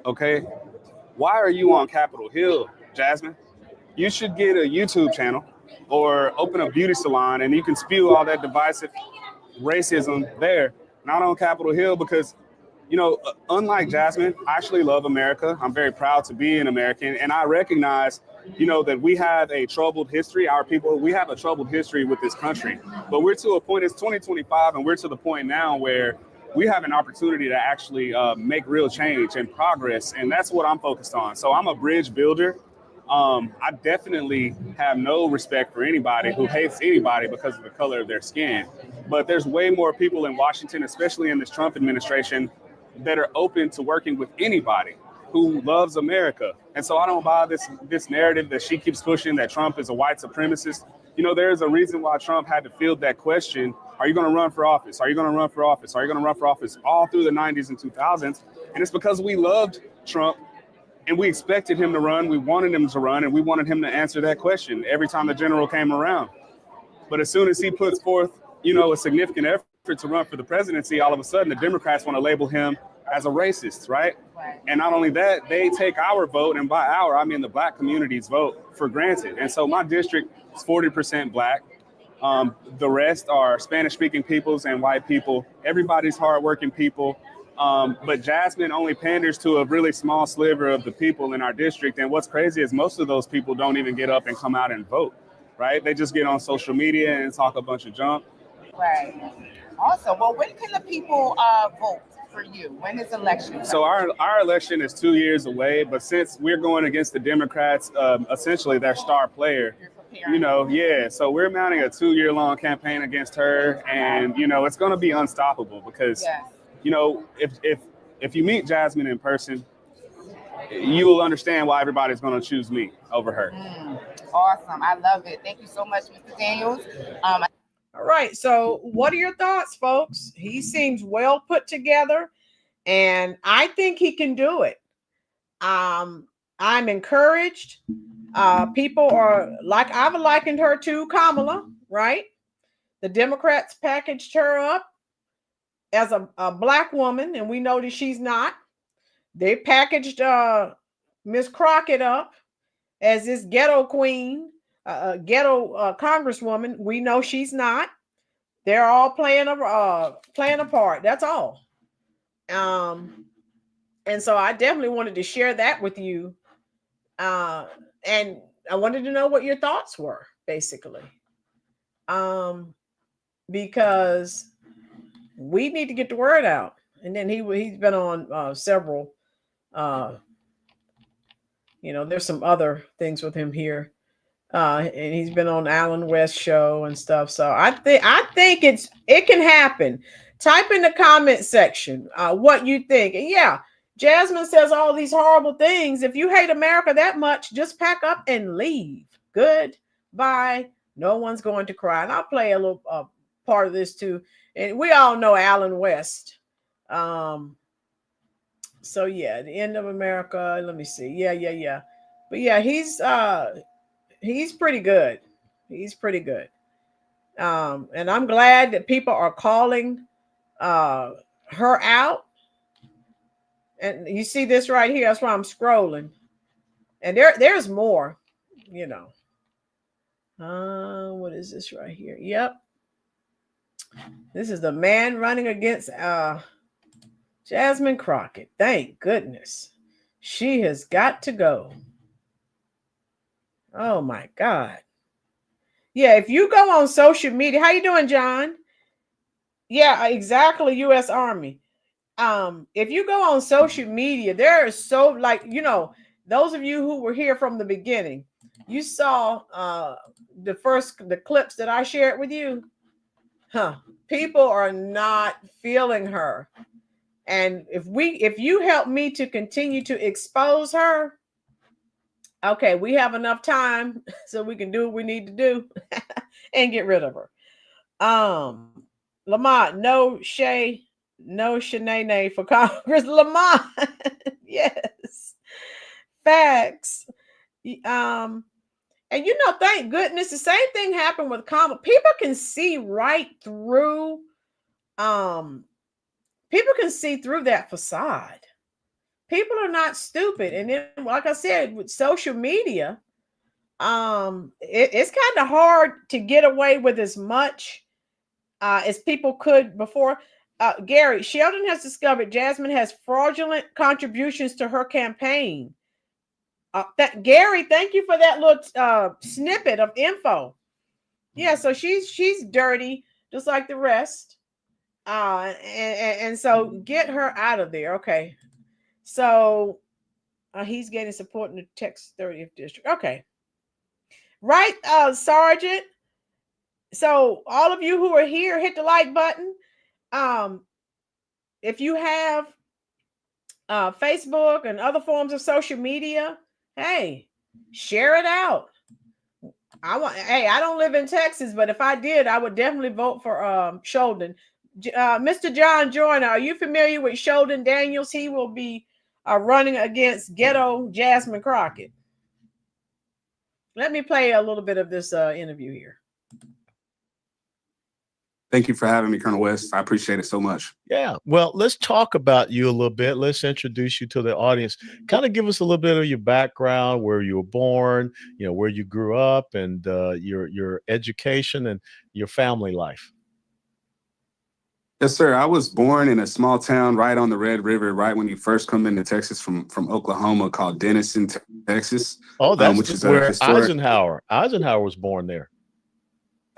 Okay. Why are you on Capitol Hill, Jasmine? You should get a YouTube channel or open a beauty salon and you can spew all that divisive racism there, not on Capitol Hill, because, unlike Jasmine, I actually love America. I'm very proud to be an American. And I recognize, that we have a troubled history. Our people, we have a troubled history with this country. But we're to a point, it's 2025, and we're to the point now where we have an opportunity to actually make real change and progress. And that's what I'm focused on. So I'm a bridge builder. I definitely have no respect for anybody who hates anybody because of the color of their skin. But there's way more people in Washington, especially in this Trump administration, that are open to working with anybody who loves America. And so I don't buy this narrative that she keeps pushing that Trump is a white supremacist. There's a reason why Trump had to field that question. Are you going to run for office? Are you going to run for office? Are you going to run for office? All through the 90s and 2000s. And it's because we loved Trump and we expected him to run. We wanted him to run and we wanted him to answer that question every time the general came around. But as soon as he puts forth, a significant effort to run for the presidency, all of a sudden the Democrats want to label him as a racist, right? And not only that, they take our vote, and by our, I mean the Black community's vote, for granted. And so my district is 40% Black. The rest are Spanish-speaking peoples and white people. Everybody's hardworking people. But Jasmine only panders to a really small sliver of the people in our district. And what's crazy is most of those people don't even get up and come out and vote, right? They just get on social media and talk a bunch of junk. Right. Awesome. Well, when can the people vote for you? When is election? So our election is 2 years away, but since we're going against the Democrats, essentially their star player, so we're mounting a 2-year-long campaign against her, and it's going to be unstoppable because if you meet Jasmine in person, you will understand why everybody's going to choose me over her. Awesome. I love it. Thank you so much, Mr. Daniels. All right. So what are your thoughts, folks? He seems well put together and I think he can do it. I'm encouraged. People are I've likened her to Kamala, right? The Democrats packaged her up as a Black woman, and we know that she's not. They packaged Miss Crockett up as this ghetto queen, ghetto Congresswoman. We know she's not. They're all playing a part. That's all. And so I definitely wanted to share that with you. And I wanted to know what your thoughts were, basically. Because we need to get the word out. And then he's been on several, there's some other things with him here. And he's been on Alan West show and stuff. So I think it can happen. Type in the comment section what you think. And yeah, Jasmine says all these horrible things. If you hate America that much, just pack up and leave. Goodbye. No one's going to cry. And I'll play a little part of this too. And we all know Alan West. So yeah, the end of America. Let me see. Yeah. But yeah, he's pretty good. He's pretty good. And I'm glad that people are calling her out. And you see this right here. That's why I'm scrolling. And there's more, what is this right here? Yep. This is the man running against Jasmine Crockett. Thank goodness. She has got to go. Oh my God. Yeah, if you go on social media, how you doing, John? Yeah, exactly, U.S. Army. If you go on social media, there is so those of you who were here from the beginning, you saw the clips that I shared with you. People are not feeling her. And if you help me to continue to expose her, okay, we have enough time so we can do what we need to do and get rid of her. Lamont, no Shanae for Congress. Lamont, yes, facts. And thank goodness the same thing happened with Kamala. People can see right through. People can see through that facade. People are not stupid. And then, like I said, with social media, it's kind of hard to get away with as much as people could before. Gary, Sheldon has discovered Jasmine has fraudulent contributions to her campaign. Gary, thank you for that little snippet of info. Yeah, so she's dirty, just like the rest. And so get her out of there. Okay. So he's getting support in the Texas 30th district. Okay. Right, Sergeant. So all of you who are here, hit the like button. If you have Facebook and other forms of social media, hey, share it out. I don't live in Texas, but if I did, I would definitely vote for Sheldon. Mr. John Joyner, are you familiar with Sheldon Daniels? He will be running against Ghetto Jasmine Crockett. Let me play a little bit of this interview here. Thank you for having me, Colonel West. I appreciate it so much. Yeah. Well, let's talk about you a little bit. Let's introduce you to the audience. Kind of give us a little bit of your background, where you were born, where you grew up, and your education and your family life. Yes, sir. I was born in a small town right on the Red River, right when you first come into Texas from Oklahoma, called Denison, Texas. Oh, that's which is where historic... Eisenhower was born there.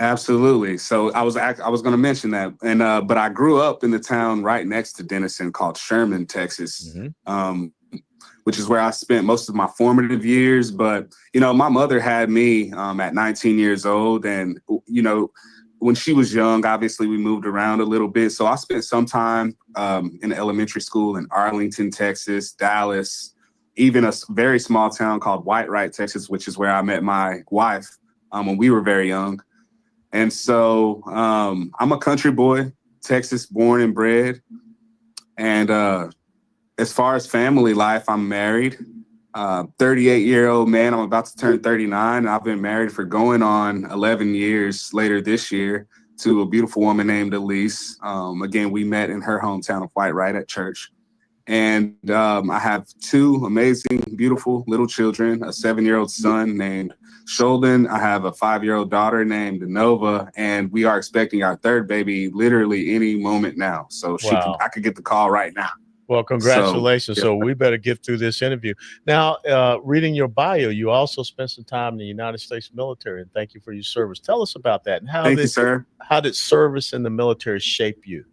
Absolutely. So I was going to mention that, and but I grew up in the town right next to Denison called Sherman, Texas, which is where I spent most of my formative years. But my mother had me at 19 years old, and when she was young, obviously we moved around a little bit. So I spent some time in elementary school in Arlington, Texas, Dallas, even a very small town called Whitewright, Texas, which is where I met my wife when we were very young. And so I'm a country boy, Texas born and bred. And as far as family life, I'm married, 38-year-old man. I'm about to turn 39. I've been married for going on 11 years later this year to a beautiful woman named Elise. Again, we met in her hometown of Whitewright at church. And I have two amazing, beautiful little children, a 7-year-old son named Sheldon. I have a 5-year-old daughter named Nova, and we are expecting our third baby literally any moment now. So I could get the call right now. Well, congratulations. So, So we better get through this interview. Now, reading your bio, you also spent some time in the United States military, and thank you for your service. Tell us about that, and thank you, sir. how did service in the military shape you?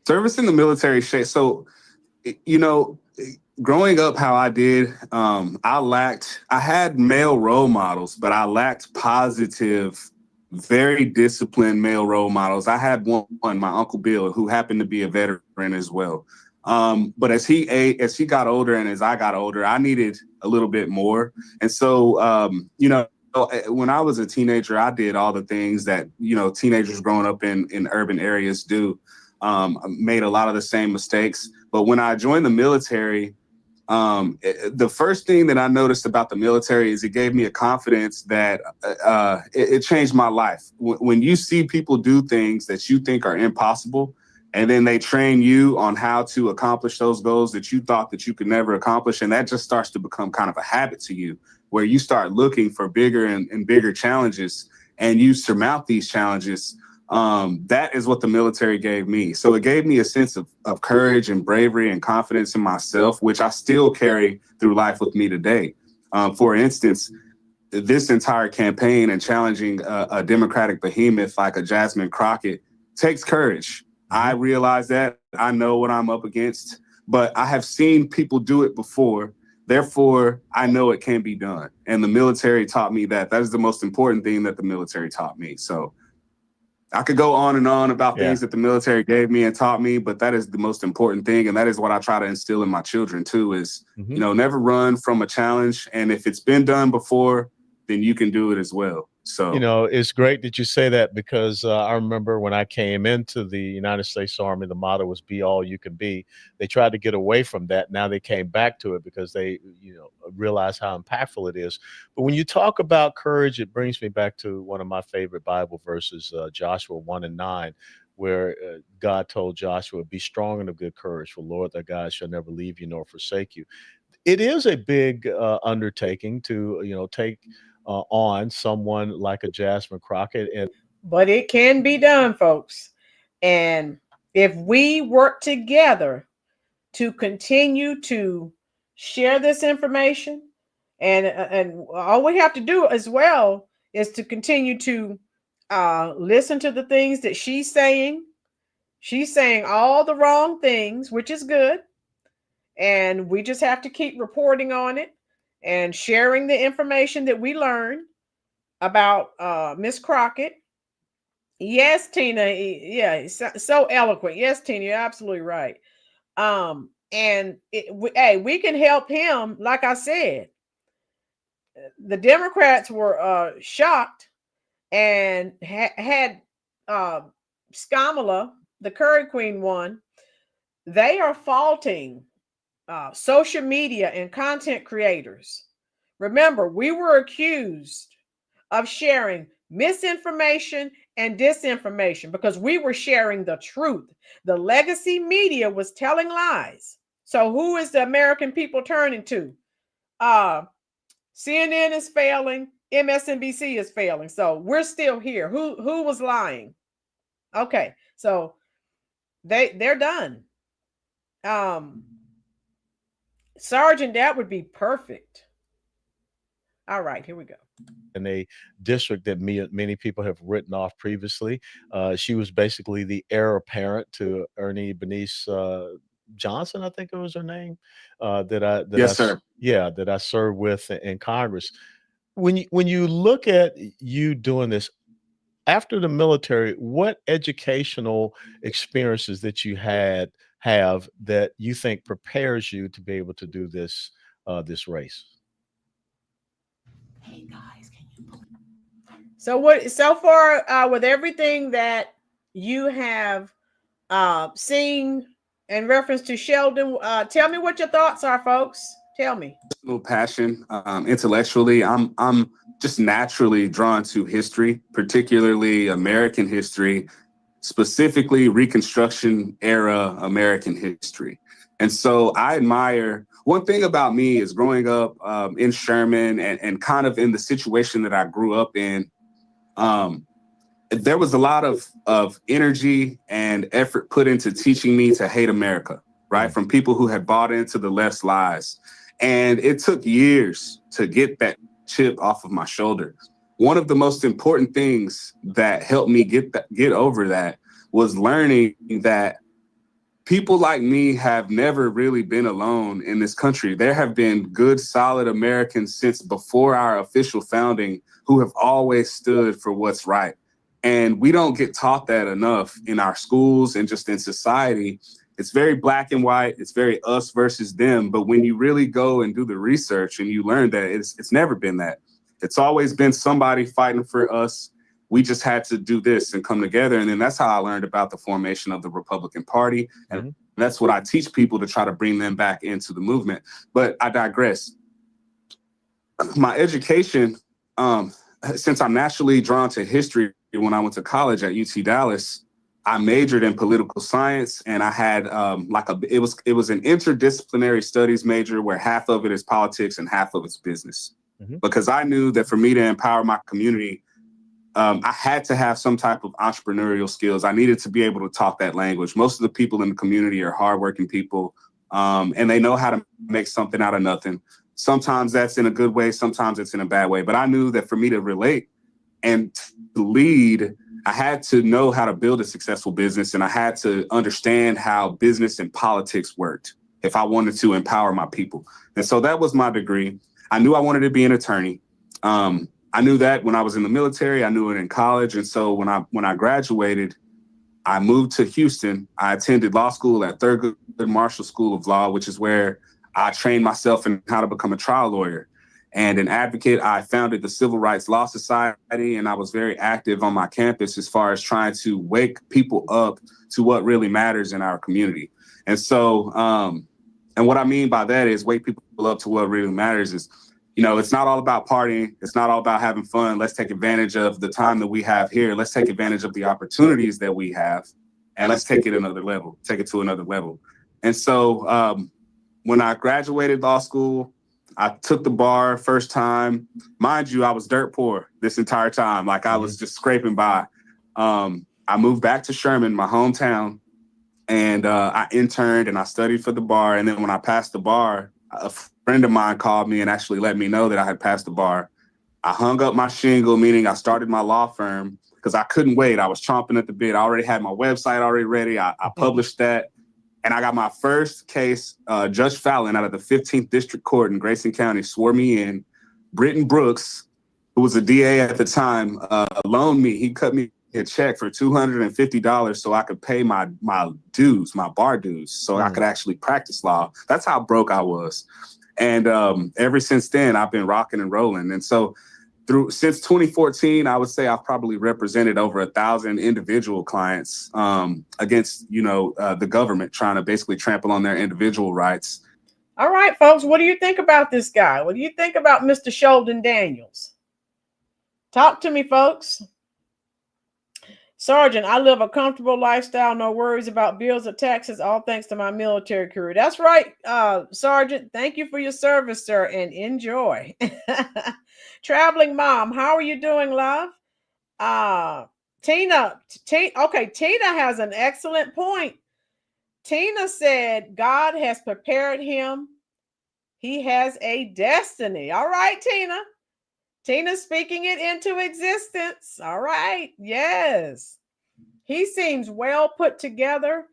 Service in the military shape. So, you know, growing up how I did, I had male role models, but I lacked positive, very disciplined male role models. I had one, my Uncle Bill, who happened to be a veteran as well. But as he got older and as I got older, I needed a little bit more. And so, you know, when I was a teenager, I did all the things that, you know, teenagers growing up in urban areas do. Made a lot of the same mistakes. But when I joined the military, the first thing that I noticed about the military is it gave me a confidence that it changed my life. When you see people do things that you think are impossible, and then they train you on how to accomplish those goals that you thought that you could never accomplish, and that just starts to become kind of a habit to you, where you start looking for bigger and bigger challenges, and you surmount these challenges. That is what the military gave me. So it gave me a sense of courage and bravery and confidence in myself, which I still carry through life with me today. For instance, this entire campaign and challenging a Democratic behemoth like a Jasmine Crockett takes courage. I realize that. I know what I'm up against, but I have seen people do it before. Therefore, I know it can be done. And the military taught me that. That is the most important thing that the military taught me. So I could go on and on about things that the military gave me and taught me, but that is the most important thing. And that is what I try to instill in my children too, is, you know, never run from a challenge. And if it's been done before, then you can do it as well. So, you know, it's great that you say that, because I remember when I came into the United States Army, the motto was "Be all you can be." They tried to get away from that. Now they came back to it because they, you know, realize how impactful it is. But when you talk about courage, it brings me back to one of my favorite Bible verses, Joshua 1:9, where God told Joshua, "Be strong and of good courage, for Lord thy God shall never leave you nor forsake you." It is a big undertaking to, you know, take on someone like a Jasmine Crockett, but it can be done, folks. And if we work together to continue to share this information, and all we have to do as well is to continue to listen to the things that she's saying. She's saying all the wrong things, which is good. And we just have to keep reporting on it and sharing the information that we learn about Miss Crockett. Yes, Tina. Yeah, so eloquent. Yes, Tina, you're absolutely right. And we can help him. Like I said, the Democrats were shocked and had Skamala, the Curry Queen, won. They are faulting social media and content creators. Remember, we were accused of sharing misinformation and disinformation because we were sharing the truth. The legacy media was telling lies. So who is the American people turning to? CNN is failing, MSNBC is failing. So we're still here. Who was lying? Okay, so they're done. Sergeant, that would be perfect. All right, here we go. In a district that many people have written off previously. She was basically the heir apparent to Ernie Bernice Johnson, I think it was her name. That I served with in Congress. When you look at you doing this after the military, what educational experiences that you have that you think prepares you to be able to do this this race? Hey guys, can you believe? So what so far with everything that you have seen in reference to Sheldon, tell me what your thoughts are, folks. Tell me. Personal passion, intellectually, I'm just naturally drawn to history, particularly American history, specifically Reconstruction era American history. And so I admire, one thing about me is growing up in Sherman and kind of in the situation that I grew up in, there was a lot of energy and effort put into teaching me to hate America. right? From people who had bought into the left's lies. And it took years to get that chip off of my shoulder. One of the most important things that helped me get over that was learning that people like me have never really been alone in this country. There have been good, solid Americans since before our official founding who have always stood for what's right. And we don't get taught that enough in our schools and just in society. It's very black and white. It's very us versus them. But when you really go and do the research and you learn that it's never been that. It's always been somebody fighting for us. We just had to do this and come together. And then that's how I learned about the formation of the Republican Party. And that's what I teach people to try to bring them back into the movement. But I digress. My education, since I'm naturally drawn to history, when I went to college at UT Dallas, I majored in political science, and I had it was an interdisciplinary studies major where half of it is politics and half of it's business. Because I knew that for me to empower my community, I had to have some type of entrepreneurial skills. I needed to be able to talk that language. Most of the people in the community are hardworking people, and they know how to make something out of nothing. Sometimes that's in a good way, sometimes it's in a bad way. But I knew that for me to relate and to lead, I had to know how to build a successful business, and I had to understand how business and politics worked if I wanted to empower my people. And so that was my degree. I knew I wanted to be an attorney. I knew that when I was in the military. I knew it in college. And so when I graduated, I moved to Houston. I attended law school at Thurgood Marshall School of Law, which is where I trained myself in how to become a trial lawyer and an advocate. I founded the Civil Rights Law Society, and I was very active on my campus as far as trying to wake people up to what really matters in our community. And so, and what I mean by that is wake people up to what really matters is, it's not all about partying. It's not all about having fun. Let's take advantage of the time that we have here. Let's take advantage of the opportunities that we have, and let's take it to another level. And so when I graduated law school, I took the bar first time. Mind you, I was dirt poor this entire time. Like I was just scraping by. I moved back to Sherman, my hometown, and I interned and I studied for the bar. And then when I passed the bar, a friend of mine called me and actually let me know that I had passed the bar. I hung up my shingle, meaning I started my law firm because I couldn't wait. I was chomping at the bit. I already had my website already ready. I published that. And I got my first case. Judge Fallon out of the 15th District Court in Grayson County swore me in. Britton Brooks, who was a DA at the time, loaned me. He cut me a check for $250 so I could pay my dues, my bar dues, so I could actually practice law. That's how broke I was. And ever since then, I've been rocking and rolling. And so since 2014, I would say I've probably represented over 1,000 individual clients against, the government trying to basically trample on their individual rights. All right, folks, what do you think about this guy? What do you think about Mr. Sheldon Daniels? Talk to me, folks. Sergeant, I live a comfortable lifestyle, no worries about bills or taxes, all thanks to my military career. That's right, Sergeant. Thank you for your service, sir, and enjoy. Traveling mom, how are you doing, love? Tina has an excellent point. Tina said God has prepared him. He has a destiny. All right, Tina. Tina's speaking it into existence. All right. Yes. He seems well put together.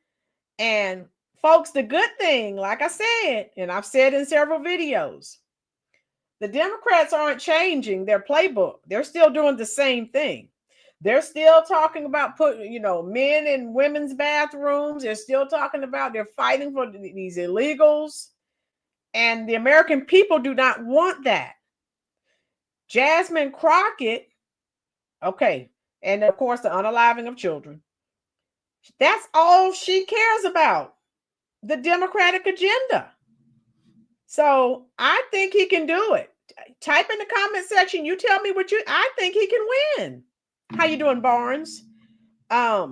And folks, the good thing, like I said, and I've said in several videos, the Democrats aren't changing their playbook. They're still doing the same thing. They're still talking about putting, men in women's bathrooms. They're still talking about they're fighting for these illegals. And the American people do not want that. Jasmine Crockett, okay, and of course the unaliving of children. That's all she cares about, the Democratic agenda. So I think he can do it. Type in the comment section. You tell me I think he can win. How you doing, Barnes? I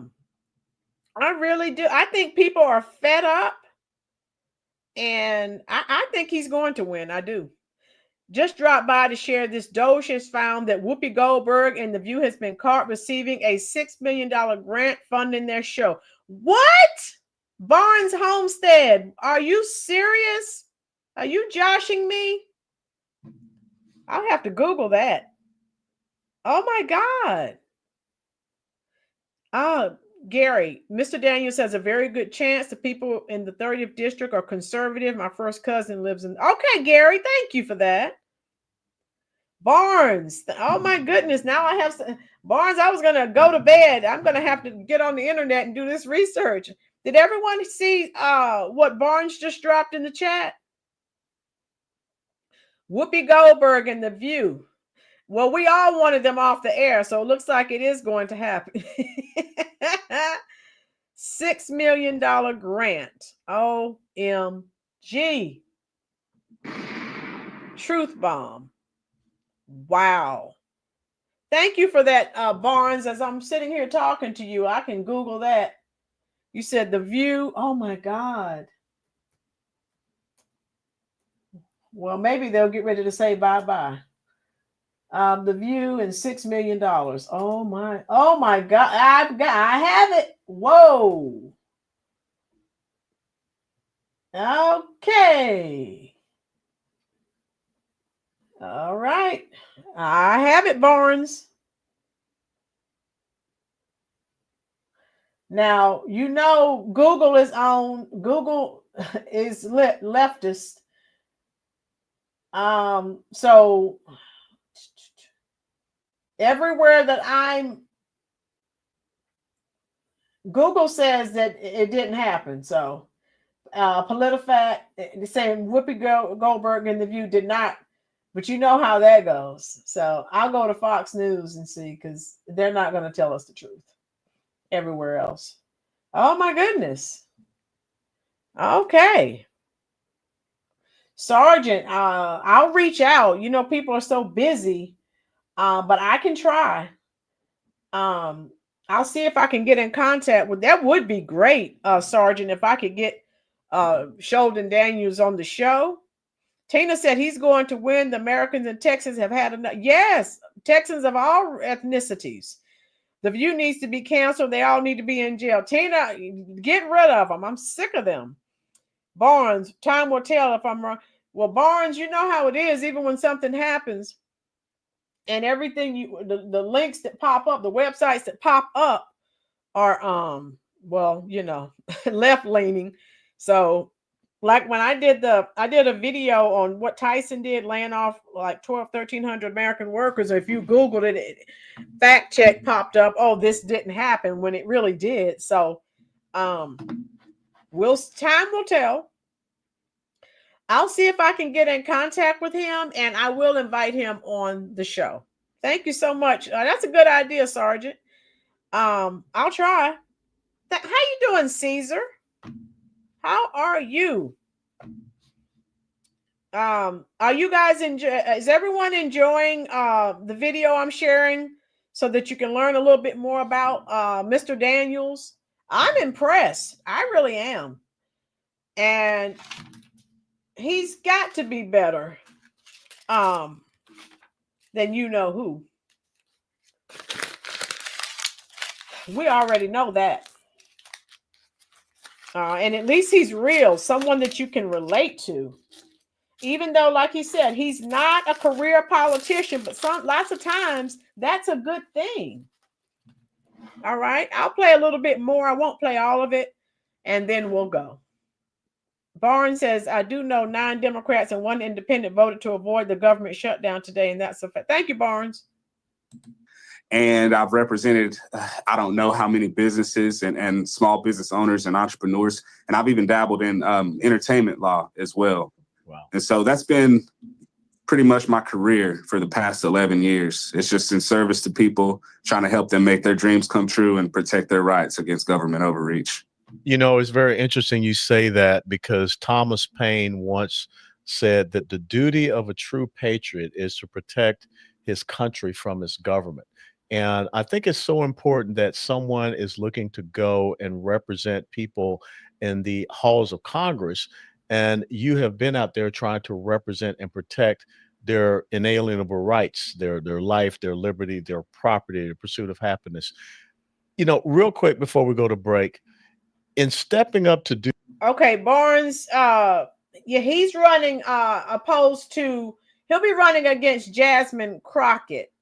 really do. I think people are fed up, and I think he's going to win. I do. Just dropped by to share this. Doge has found that Whoopi Goldberg and The View has been caught receiving a $6 million grant funding their show. What? Barnes Homestead. Are you serious? Are you joshing me? I'll have to Google that. Oh my God. Gary, Mr. Daniels has a very good chance. The people in the 30th district are conservative. My first cousin lives in. Okay, Gary, thank you for that. Barnes. Oh my goodness. Now I have some. Barnes, I was going to go to bed. I'm going to have to get on the internet and do this research. Did everyone see what Barnes just dropped in the chat? Whoopi Goldberg and The View. Well, we all wanted them off the air, so it looks like it is going to happen. $6 million grant. OMG. Truth bomb. Wow. Thank you for that, Barnes. As I'm sitting here talking to you, I can Google that. You said The View. Oh, my God. Well, maybe they'll get ready to say bye-bye. The View and $6 million. Oh my God. I have it. Whoa. Okay. All right. I have it, Barnes. Now, you know, Google is leftist. So everywhere that Google says that it didn't happen. So PolitiFact saying Whoopi Goldberg in The View did not, but you know how that goes. So I'll go to Fox News and see, because they're not going to tell us the truth everywhere else. Oh my goodness. Okay. Sergeant, I'll reach out. You know, people are so busy, but I can try. I'll see if I can get in contact with. That would be great, Sergeant, if I could get Sheldon Daniels on the show. Tina said he's going to win. The Americans in Texas have had enough. Yes, Texans of all ethnicities. The View needs to be canceled. They all need to be in jail. Tina, get rid of them. I'm sick of them. Barnes, time will tell if I'm wrong. Well, Barnes, you know how it is. Even when something happens, and everything the links that pop up, the websites that pop up are well, you know, left leaning. So like when I did a video on what Tyson did, laying off like 1,300 American workers. If you Googled it, fact check popped up. Oh, this didn't happen, when it really did. So time will tell. I'll see if I can get in contact with him, and I will invite him on the show. Thank you so much. That's a good idea, Sergeant. I'll try. How you doing, Caesar? How are you? Are you guys is everyone enjoying the video I'm sharing so that you can learn a little bit more about Mr. Daniels? I'm impressed. I really am. And he's got to be better than you know who. We already know that. And at least he's real, someone that you can relate to. Even though, like he said, he's not a career politician, but lots of times that's a good thing. All right, I'll play a little bit more. I won't play all of it, and then we'll go. Barnes says, I do know 9 Democrats and 1 independent voted to avoid the government shutdown today, and that's a fact. Thank you, Barnes. And I've represented, I don't know how many businesses and small business owners and entrepreneurs, and I've even dabbled in entertainment law as well. Wow. And so that's been pretty much my career for the past 11 years. It's just in service to people, trying to help them make their dreams come true and protect their rights against government overreach. You know, it's very interesting you say that, because Thomas Paine once said that the duty of a true patriot is to protect his country from its government. And I think it's so important that someone is looking to go and represent people in the halls of Congress. And you have been out there trying to represent and protect their inalienable rights, their life, their liberty, their property, the pursuit of happiness. You know, real quick before we go to break, in stepping up to do. Okay, Barnes, yeah, he's running opposed to, he'll be running against Jasmine Crockett.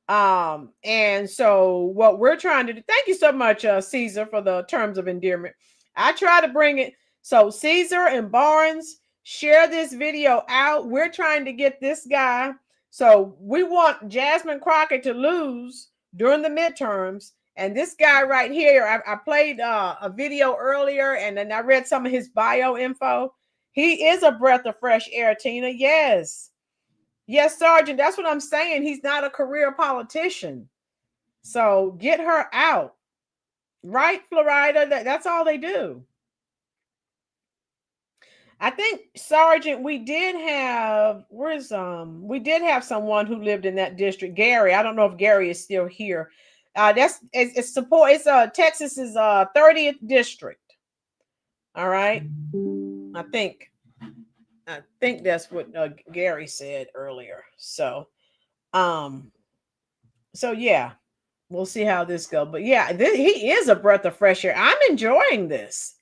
And so what we're trying to do, thank you so much, Caesar, for the terms of endearment. I try to bring it. So Caesar and Barnes, share this video out. We're trying to get this guy. So we want Jasmine Crockett to lose during the midterms. And this guy right here, I played a video earlier, and then I read some of his bio info. He is a breath of fresh air, Tina. Yes. Yes, Sergeant. That's what I'm saying. He's not a career politician. So get her out. Right, Florida? That's all they do. I think, Sergeant, we did have someone who lived in that district, Gary. I don't know if Gary is still here. It's Texas's 30th district. All right. I think that's what Gary said earlier. So yeah, we'll see how this goes. But yeah, he is a breath of fresh air. I'm enjoying this.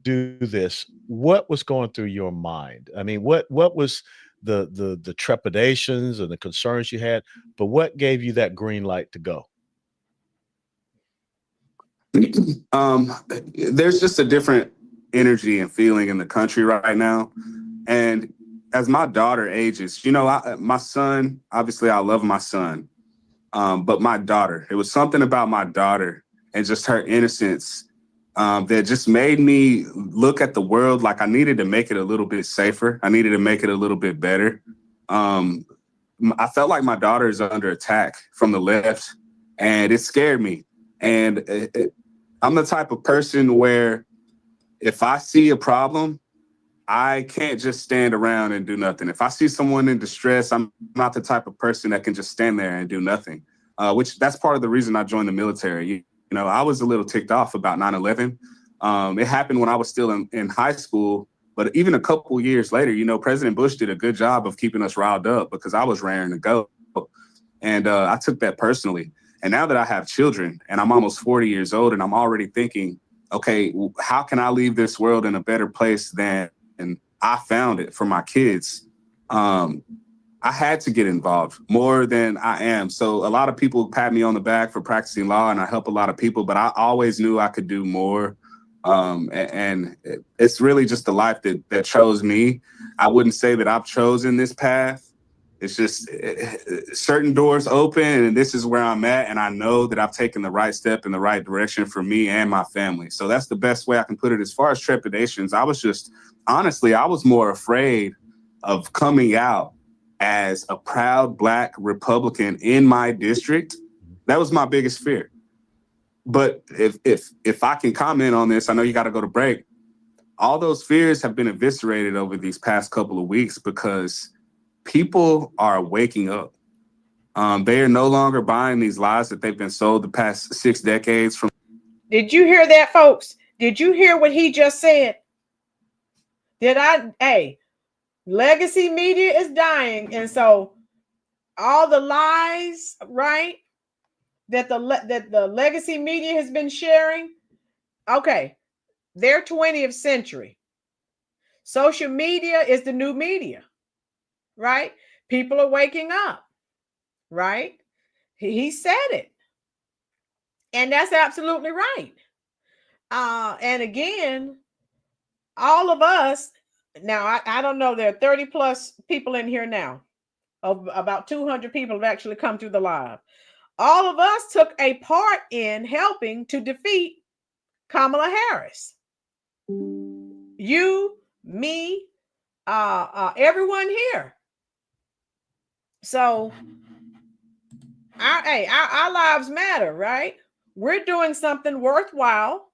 Do this. What was going through your mind? I mean, what was the trepidations and the concerns you had, but what gave you that green light to go? There's just a different energy and feeling in the country right now. And as my daughter ages, my son, obviously I love my son, but my daughter, it was something about my daughter and just her innocence that just made me look at the world like I needed to make it a little bit safer. I needed to make it a little bit better. I felt like my daughter is under attack from the left, and it scared me. And I'm the type of person where if I see a problem, I can't just stand around and do nothing. If I see someone in distress, I'm not the type of person that can just stand there and do nothing, which that's part of the reason I joined the military. I was a little ticked off about 9/11. It happened when I was still in high school, but even a couple years later, President Bush did a good job of keeping us riled up because I was raring to go. And I took that personally. And now that I have children and I'm almost 40 years old and I'm already thinking, okay, how can I leave this world in a better place than I found it for my kids? I had to get involved more than I am. So a lot of people pat me on the back for practicing law and I help a lot of people, but I always knew I could do more. And it's really just the life that chose me. I wouldn't say that I've chosen this path. It's just certain doors open and this is where I'm at. And I know that I've taken the right step in the right direction for me and my family. So that's the best way I can put it. As far as trepidations, I was more afraid of coming out as a proud Black Republican in my district. That was my biggest fear. But if I can comment on this, I know you got to go to break. All those fears have been eviscerated over these past couple of weeks because people are waking up. They are no longer buying these lies that they've been sold the past 6 decades. Did you hear that, folks? Did you hear what he just said? Legacy media is dying. And so all the lies, right, that the legacy media has been sharing, okay, they're 20th century. Social media is the new media, right? People are waking up, right? He said it. And that's absolutely right. And again, all of us, now I don't know, there are 30 plus people in here now. Of about 200 people have actually come through the live. All of us took a part in helping to defeat Kamala Harris. You, me, everyone here. So our lives matter, right? We're doing something worthwhile.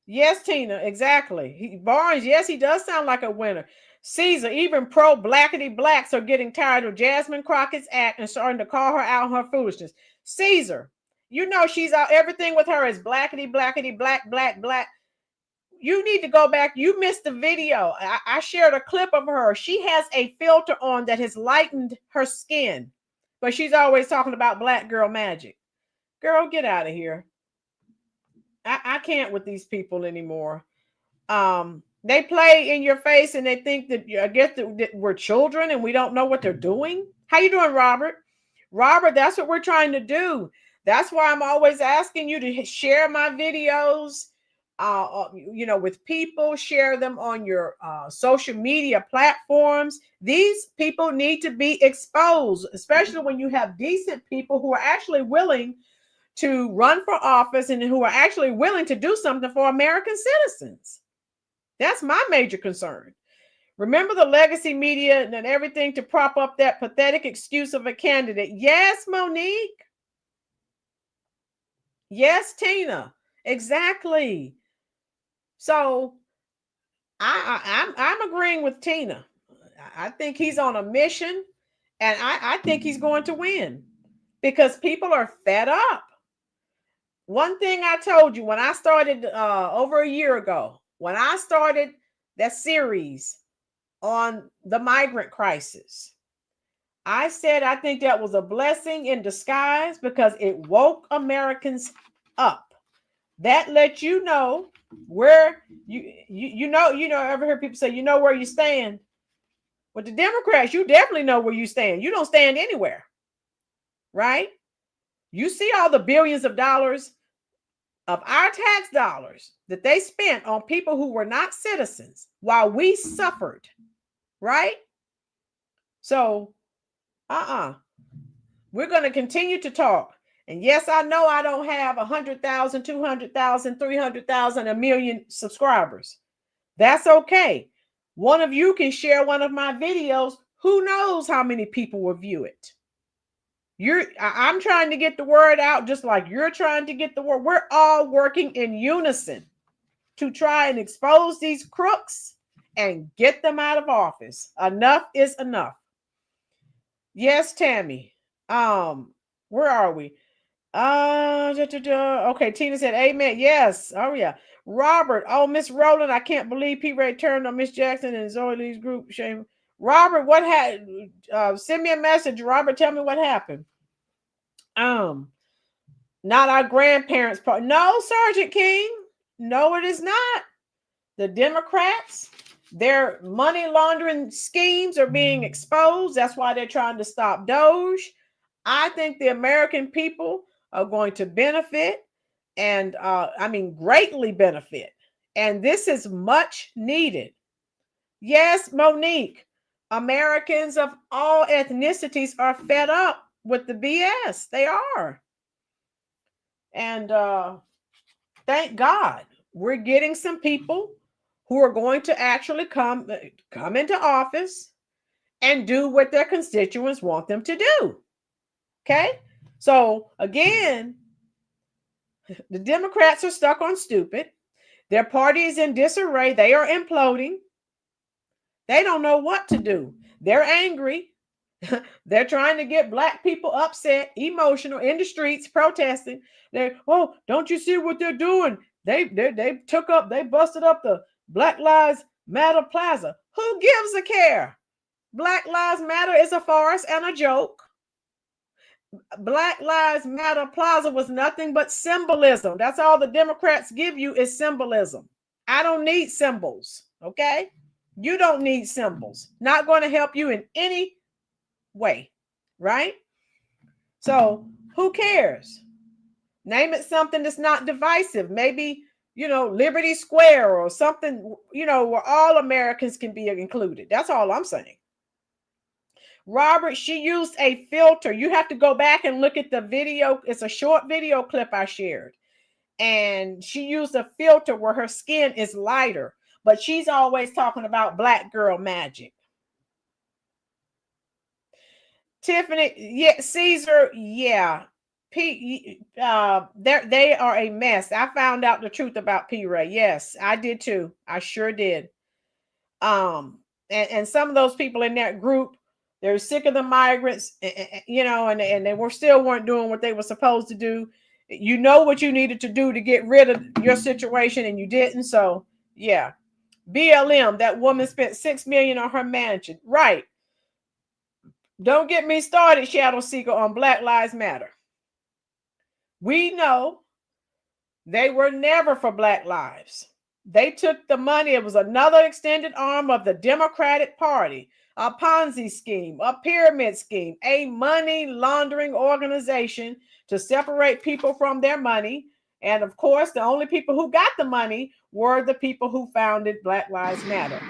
Yes, Tina, exactly. Barnes, yes, he does sound like a winner. Caesar, even pro-blackity blacks are getting tired of Jasmine Crockett's act and starting to call her out on her foolishness. Caesar, she's out, everything with her is blackity, blackity, black, black, black. You need to go back. You missed the video. I shared a clip of her. She has a filter on that has lightened her skin, but she's always talking about black girl magic. Girl, get out of here. I can't with these people anymore. They play in your face and they think that, I guess, that we're children and we don't know what they're doing. How you doing, Robert? Robert, that's what we're trying to do. That's why I'm always asking you to share my videos, with people, share them on your social media platforms. These people need to be exposed, especially when you have decent people who are actually willing to run for office and who are actually willing to do something for American citizens. That's my major concern. Remember the legacy media and everything to prop up that pathetic excuse of a candidate. Yes, Monique. Yes, Tina. Exactly. So I'm agreeing with Tina. I think he's on a mission, and I think he's going to win because people are fed up. One thing I told you when I started over a year ago, when I started that series on the migrant crisis, I said I think that was a blessing in disguise because it woke Americans up. That let you know where ever hear people say, you know where you stand? With the Democrats, you definitely know where you stand. You don't stand anywhere, right? You see all the billions of dollars of our tax dollars that they spent on people who were not citizens while we suffered, right? So, we're going to continue to talk. And yes, I know I don't have 100,000, 200,000, 300,000, a million subscribers. That's okay. One of you can share one of my videos. Who knows how many people will view it? I'm trying to get the word out just like you're trying to get the word. We're all working in unison to try and expose these crooks and get them out of office. Enough is enough. Yes, Tammy. Where are we? Okay, Tina said amen. Yes. Oh, yeah. Robert. Oh, Miss Rowland, I can't believe P. Ray turned on Miss Jackson and Zoe Lee's group. Shame. Robert, what happened? Send me a message. Robert, tell me what happened. Not our grandparents' part. No, Sergeant King. No, it is not. The Democrats, their money laundering schemes are being exposed. That's why they're trying to stop Doge. I think the American people are going to benefit and greatly benefit. And this is much needed. Yes, Monique, Americans of all ethnicities are fed up with the BS. They are. And thank God we're getting some people who are going to actually come into office and do what their constituents want them to do. Okay? So again, the Democrats are stuck on stupid. Their party is in disarray. They are imploding. They don't know what to do. They're angry. They're trying to get Black people upset, emotional, in the streets, protesting. Don't you see what they're doing? They busted up the Black Lives Matter Plaza. Who gives a care? Black Lives Matter is a farce and a joke. Black Lives Matter Plaza was nothing but symbolism. That's all the Democrats give you is symbolism. I don't need symbols, okay? You don't need symbols. Not going to help you in any way, right? So who cares? Name it something that's not divisive. Maybe, Liberty Square or something, where all Americans can be included. That's all I'm saying. Robert, she used a filter. You have to go back and look at the video. It's a short video clip I shared. And she used a filter where her skin is lighter, but she's always talking about Black girl magic. Tiffany, yeah, Caesar, yeah. They are a mess. I found out the truth about P. Ray. Yes, I did too. I sure did. And some of those people in that group, they're sick of the migrants, and they weren't doing what they were supposed to do. You know what you needed to do to get rid of your situation, and you didn't. So yeah, BLM. That woman spent $6 million on her mansion, right? Don't get me started, Shadow Seeker, on Black Lives Matter. We know They were never for Black lives. They took the money. It was another extended arm of the Democratic Party, a Ponzi scheme, a pyramid scheme, a money laundering organization to separate people from their money. And of course, the only people who got the money were the people who founded Black Lives Matter.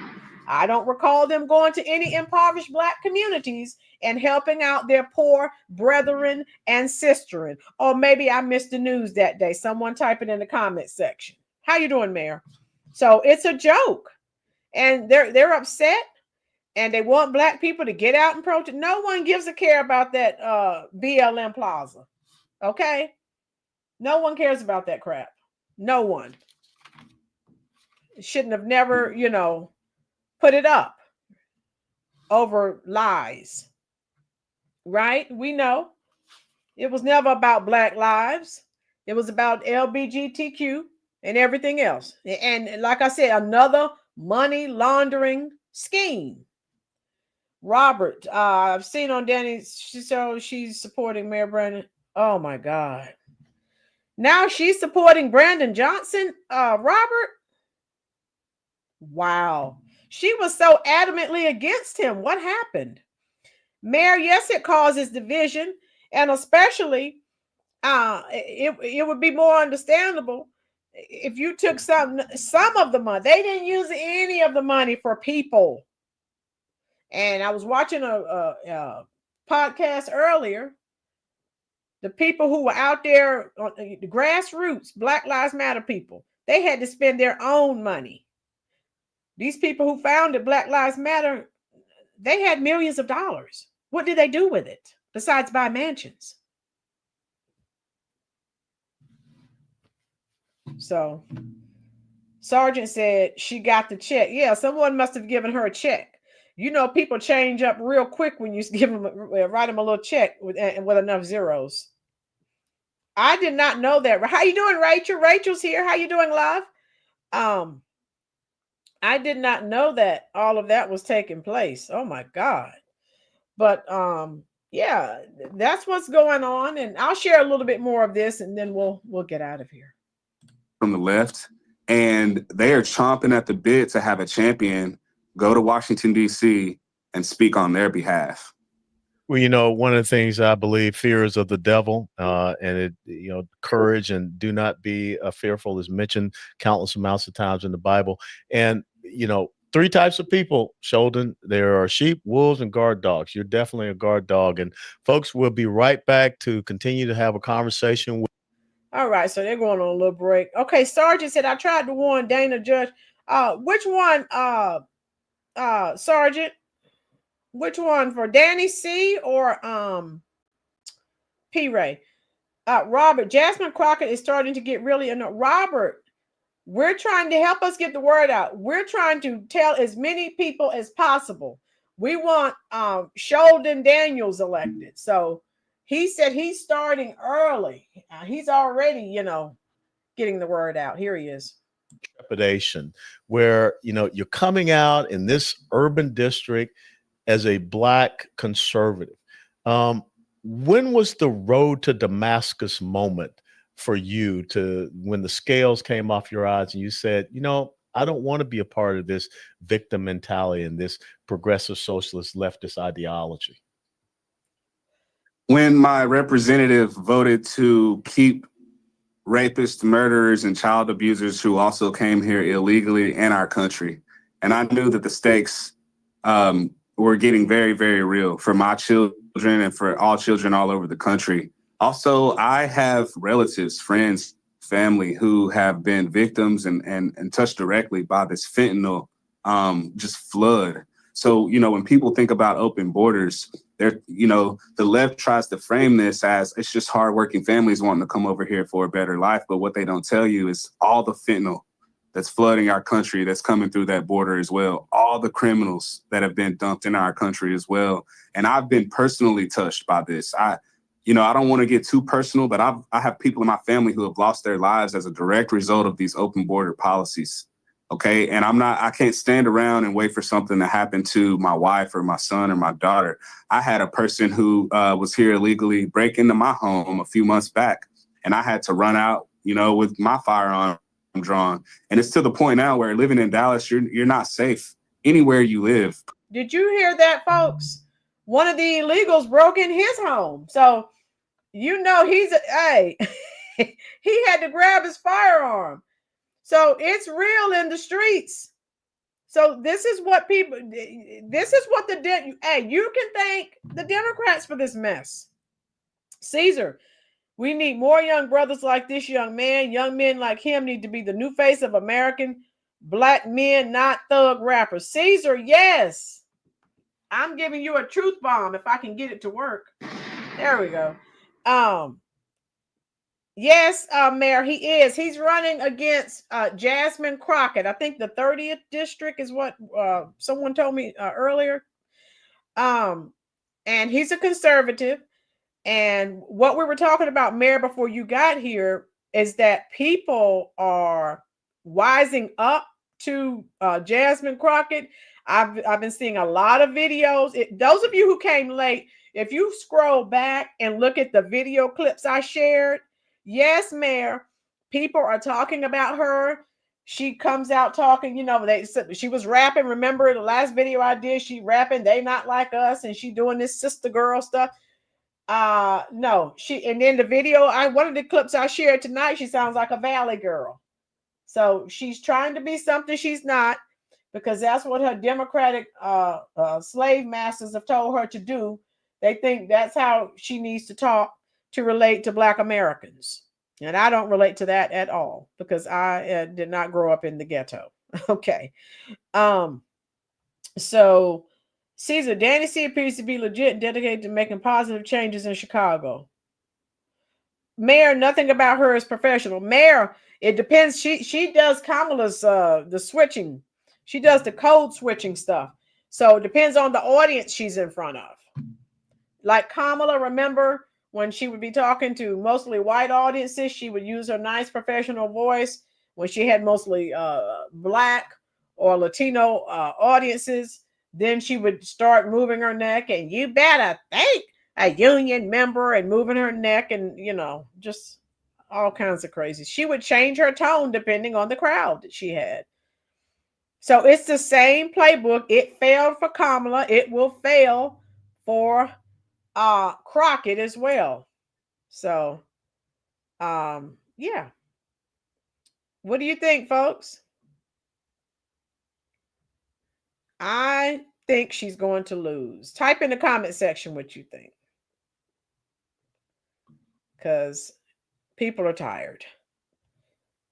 I don't recall them going to any impoverished Black communities and helping out their poor brethren and sisterin. Or maybe I missed the news that day. Someone type it in the comment section. How you doing, Mayor? So it's a joke. And they're upset and they want Black people to get out and protest. No one gives a care about that BLM Plaza. Okay? No one cares about that crap. No one. Shouldn't have never, put it up over lies, right? We know it was never about Black lives. It was about LGBTQ and everything else. And like I said, another money laundering scheme. Robert, I've seen on Danny's show, she's supporting Mayor Brandon. Oh my God. Now she's supporting Brandon Johnson, Robert. Wow. She was so adamantly against him. What happened? Mayor, yes, it causes division. And especially, it would be more understandable if you took some of the money. They didn't use any of the money for people. And I was watching a podcast earlier. The people who were out there, the grassroots, Black Lives Matter people, they had to spend their own money. These people who founded Black Lives Matter, they had millions of dollars. What did they do with it besides buy mansions? So, Sergeant said she got the check. Yeah, someone must have given her a check. People change up real quick when you give them, write them a little check with enough zeros. I did not know that. How you doing, Rachel? Rachel's here. How you doing, love? I did not know that all of that was taking place. Oh my God. But yeah, that's what's going on. And I'll share a little bit more of this and then we'll get out of here. From the left, and they are chomping at the bit to have a champion go to Washington, D.C. and speak on their behalf. Well, one of the things I believe, fear is of the devil, and courage and do not be fearful is mentioned countless amounts of times in the Bible. And, three types of people, Sheldon. There are sheep, wolves, and guard dogs. You're definitely a guard dog. And folks, we'll be right back to continue to have a conversation with. All right, so they're going on a little break. Okay, Sergeant said, I tried to warn Dana Judge. Which one, Sergeant? Which one, for Danny C or P. Ray? Robert, Jasmine Crockett is starting to get really annoyed. Robert, we're trying to help us get the word out. We're trying to tell as many people as possible. We want Sheldon Daniels elected. So he said he's starting early. He's already, getting the word out. Here he is. Trepidation, where, you're coming out in this urban district as a Black conservative. When was the road to Damascus moment for you, when the scales came off your eyes and you said, I don't want to be a part of this victim mentality and this progressive socialist leftist ideology? When my representative voted to keep rapists, murderers, and child abusers who also came here illegally in our country. And I knew that the stakes were getting very, very real for my children and for all children all over the country. Also, I have relatives, friends, family who have been victims and touched directly by this fentanyl just flood. So, when people think about open borders, the left tries to frame this as it's just hardworking families wanting to come over here for a better life. But what they don't tell you is all the fentanyl that's flooding our country, that's coming through that border as well. All the criminals that have been dumped in our country as well. And I've been personally touched by this. I don't want to get too personal, but I have people in my family who have lost their lives as a direct result of these open border policies. Okay. And I can't stand around and wait for something to happen to my wife or my son or my daughter. I had a person who was here illegally break into my home a few months back, and I had to run out you know, with my firearm drawn. And it's to the point now where living in Dallas, you're not safe anywhere you live. Did you hear that, folks? One of the illegals broke in his home. So, you know, he had to grab his firearm. So it's real in the streets. So this is what you can thank the Democrats for this mess. Caesar, we need more young brothers like this young man. Young men like him need to be the new face of American black men, not thug rappers. Caesar, yes. I'm giving you a truth bomb if I can get it to work. There we go. Yes, Mayor, he is. He's running against Jasmine Crockett. I think the 30th district is what someone told me earlier. And he's a conservative. And what we were talking about, Mayor, before you got here, is that people are wising up to Jasmine Crockett. I've been seeing a lot of videos. Those of you who came late, if you scroll back and look at the video clips I shared, yes, Mayor, people are talking about her. She comes out talking, you know, she was rapping. Remember the last video I did, she rapping, they not like us, and she doing this sister girl stuff. No, and then the video, one of the clips I shared tonight, she sounds like a Valley girl. So she's trying to be something she's not, because that's what her Democratic slave masters have told her to do. They think that's how she needs to talk to relate to Black Americans. And I don't relate to that at all, because I did not grow up in the ghetto. Okay. So Caesar, Danny C appears to be legit and dedicated to making positive changes in Chicago. Mayor, nothing about her is professional. Mayor, it depends. She does Kamala's the switching. She does the code switching stuff. So it depends on the audience she's in front of. Like Kamala, remember when she would be talking to mostly white audiences, she would use her nice professional voice. When she had mostly Black or Latino audiences, then she would start moving her neck, and you better thank a union member, and moving her neck, and, you know, just all kinds of crazy. She would change her tone depending on the crowd that she had. So it's the same playbook. It failed for Kamala. It will fail for Crockett as well. So, yeah. What do you think, folks? I think she's going to lose. Type in the comment section what you think, because people are tired.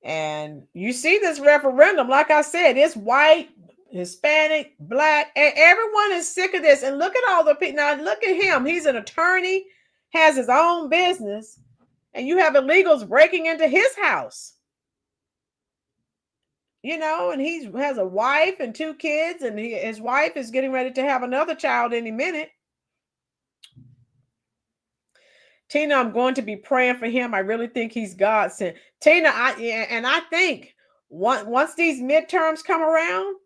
And you see this referendum, like I said, it's white, Hispanic, Black, and everyone is sick of this. And look at all the people. Now, look at him. He's an attorney, has his own business, and you have illegals breaking into his house. You know, and he has a wife and 2 kids, and his wife is getting ready to have another child any minute. Tina, I'm going to be praying for him. I really think he's God sent. Tina, I think once these midterms come around,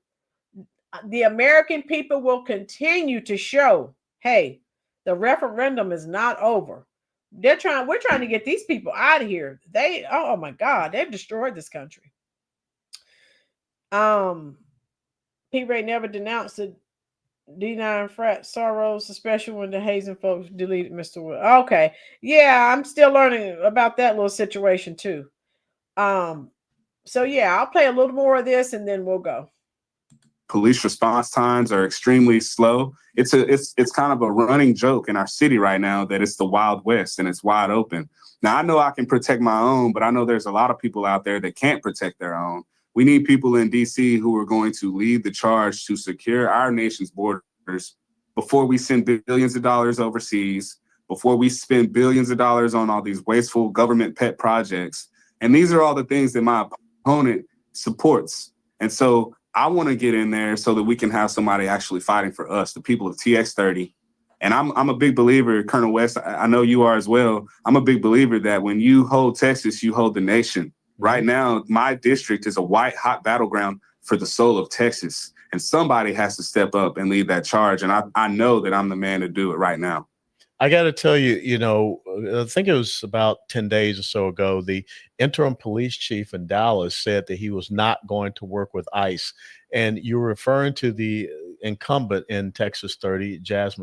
the American people will continue to show, hey, the referendum is not over. We're trying to get these people out of here. Oh my God, they've destroyed this country. P-Ray never denounced the D9 frat sorrows, especially when the Hazen folks deleted Mr. Wood. Okay. Yeah, I'm still learning about that little situation too. So yeah, I'll play a little more of this and then we'll go. Police response times are extremely slow. It's kind of a running joke in our city right now that it's the Wild West and it's wide open. Now, I know I can protect my own, but I know there's a lot of people out there that can't protect their own. We need people in D.C. who are going to lead the charge to secure our nation's borders before we send billions of dollars overseas, before we spend billions of dollars on all these wasteful government pet projects. And these are all the things that my opponent supports. And so I want to get in there so that we can have somebody actually fighting for us, the people of TX30. And I'm a big believer, Colonel West, I know you are as well. I'm a big believer that when you hold Texas, you hold the nation. Right now, my district is a white hot battleground for the soul of Texas. And somebody has to step up and lead that charge. And I know that I'm the man to do it right now. I got to tell you, I think it was about 10 days or so ago, the interim police chief in Dallas said that he was not going to work with ICE. And you're referring to the incumbent in Texas 30,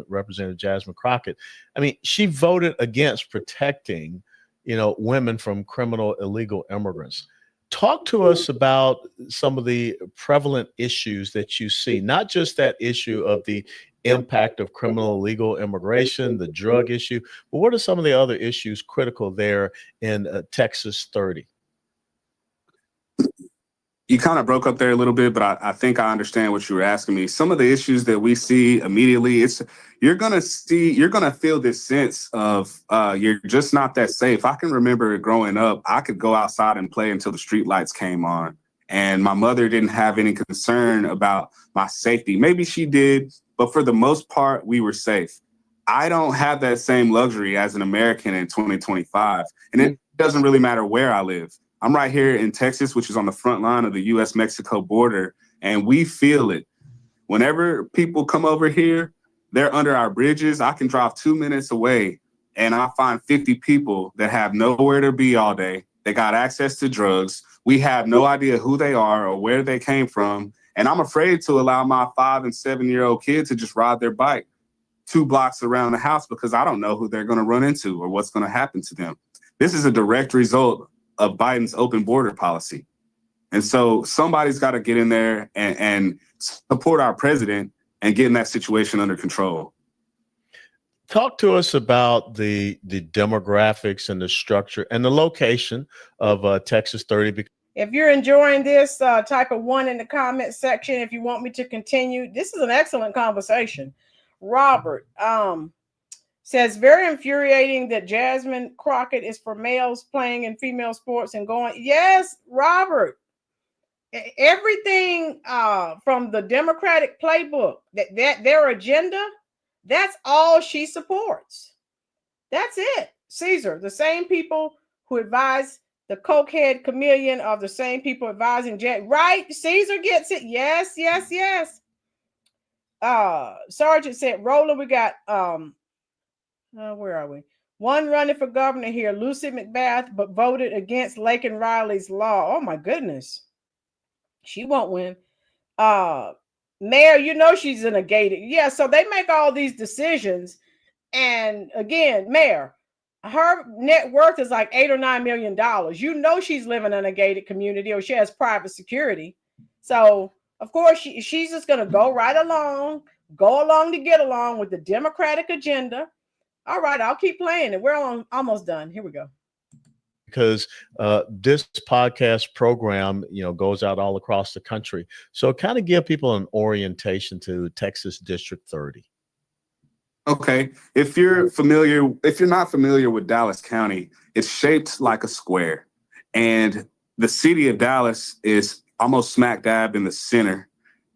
Representative Jasmine Crockett. I mean, she voted against protecting, women from criminal illegal immigrants. Talk to us about some of the prevalent issues that you see, not just that issue of the impact of criminal illegal immigration, the drug issue, but what are some of the other issues critical there in Texas 30? You kind of broke up there a little bit, but I think I understand what you were asking me. Some of the issues that we see immediately, you're going to feel this sense of you're just not that safe. I can remember growing up, I could go outside and play until the street lights came on. And my mother didn't have any concern about my safety. Maybe she did, but for the most part, we were safe. I don't have that same luxury as an American in 2025. And it doesn't really matter where I live. I'm right here in Texas, which is on the front line of the U.S.-Mexico border, and we feel it. Whenever people come over here, they're under our bridges. I can drive 2 minutes away, and I find 50 people that have nowhere to be all day. They got access to drugs. We have no idea who they are or where they came from, and I'm afraid to allow my 5- and 7-year-old kid to just ride their bike 2 blocks around the house because I don't know who they're going to run into or what's going to happen to them. This is a direct result of Biden's open border policy. And so somebody's got to get in there and support our president and getting that situation under control. Talk to us about the demographics and the structure and the location of Texas 30. If you're enjoying this, type of 1 in the comment section. If you want me to continue, this is an excellent conversation. Robert says, very infuriating that Jasmine Crockett is for males playing in female sports and going. Yes, Robert. Everything from the Democratic playbook, that their agenda, that's all she supports. That's it. Caesar, the same people who advise the cokehead chameleon are the same people advising right? Caesar gets it. Yes. Sergeant said, Roland, we got where are we? One running for governor here, Lucy McBath, but voted against Laken Riley's law. Oh my goodness. She won't win. Mayor, she's in a gated. Yeah, so they make all these decisions. And again, Mayor, her net worth is like $8 or $9 million. She's living in a gated community or she has private security. So of course she's just gonna go along to get along with the Democratic agenda. All right, I'll keep playing it. We're almost done. Here we go. Because this podcast program, goes out all across the country. So kind of give people an orientation to Texas District 30. Okay. If you're not familiar with Dallas County, it's shaped like a square. And the city of Dallas is almost smack dab in the center.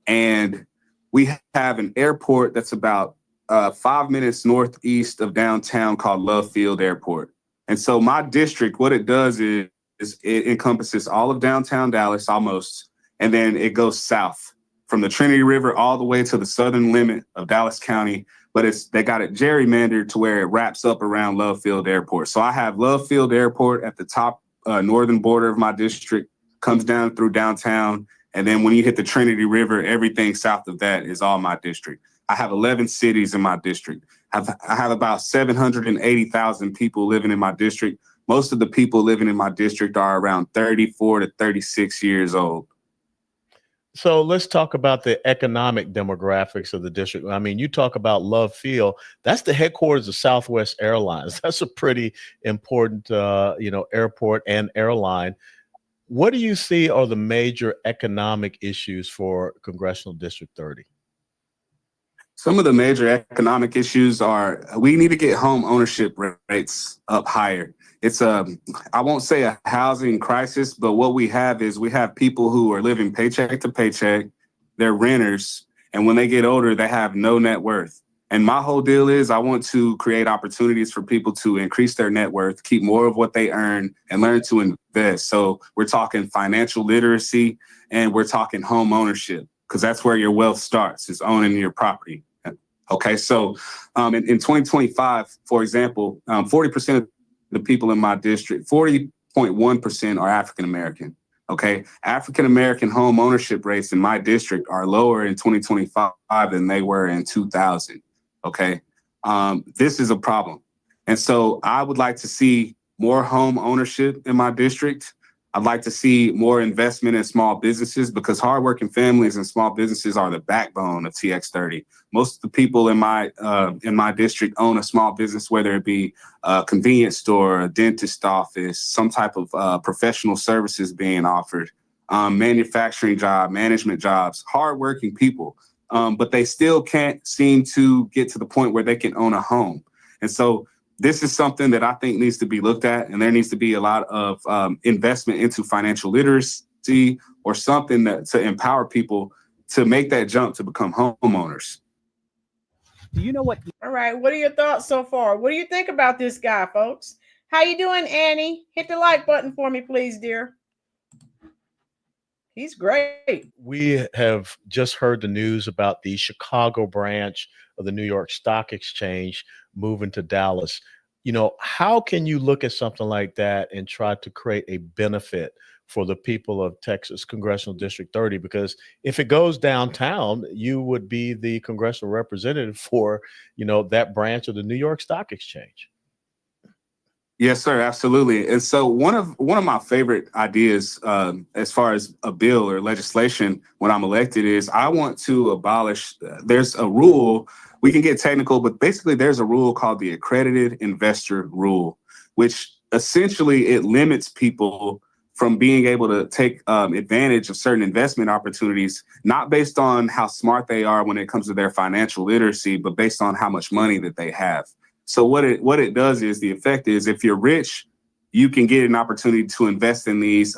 And we have an airport that's about 5 minutes northeast of downtown called Love Field Airport. And so my district, what it does is it encompasses all of downtown Dallas almost, and then it goes south from the Trinity River all the way to the southern limit of Dallas County. But they got it gerrymandered to where it wraps up around Love Field Airport. So I have Love Field Airport at the top northern border of my district, comes down through downtown. And then when you hit the Trinity River, everything south of that is all my district. I have 11 cities in my district. I have about 780,000 people living in my district. Most of the people living in my district are around 34 to 36 years old. So let's talk about the economic demographics of the district. I mean, you talk about Love Field. That's the headquarters of Southwest Airlines. That's a pretty important, airport and airline. What do you see are the major economic issues for Congressional District 30? Some of the major economic issues are we need to get home ownership rates up higher. It's I won't say a housing crisis, but what we have is we have people who are living paycheck to paycheck. They're renters. And when they get older, they have no net worth. And my whole deal is I want to create opportunities for people to increase their net worth, keep more of what they earn, and learn to invest. So we're talking financial literacy and we're talking home ownership, because that's where your wealth starts, is owning your property. Okay, so in 2025, for example, 40% of the people in my district, 40.1% are African American. Okay, African American home ownership rates in my district are lower in 2025 than they were in 2000. Okay, this is a problem. And so I would like to see more home ownership in my district. I'd like to see more investment in small businesses because hardworking families and small businesses are the backbone of TX30. Most of the people in my district own a small business, whether it be a convenience store, a dentist office, some type of professional services being offered, manufacturing job, management jobs, hardworking people. But they still can't seem to get to the point where they can own a home. And so this is something that I think needs to be looked at, and there needs to be a lot of investment into financial literacy or something to empower people to make that jump to become homeowners. Do you know what? All right. What are your thoughts so far? What do you think about this guy, folks? How you doing, Annie? Hit the like button for me, please, dear. He's great. We have just heard the news about the Chicago branch of the New York Stock Exchange moving to Dallas. You know, how can you look at something like that and try to create a benefit for the people of Texas Congressional District 30? Because if it goes downtown, you would be the congressional representative for, you know, that branch of the New York Stock Exchange. Yes, sir. Absolutely. And so one of my favorite ideas as far as a bill or legislation when I'm elected is I want to abolish. There's a rule. We can get technical, but basically there's a rule called the accredited investor rule, which essentially it limits people from being able to take advantage of certain investment opportunities, not based on how smart they are when it comes to their financial literacy, but based on how much money that they have. So what it does is the effect is if you're rich, you can get an opportunity to invest in these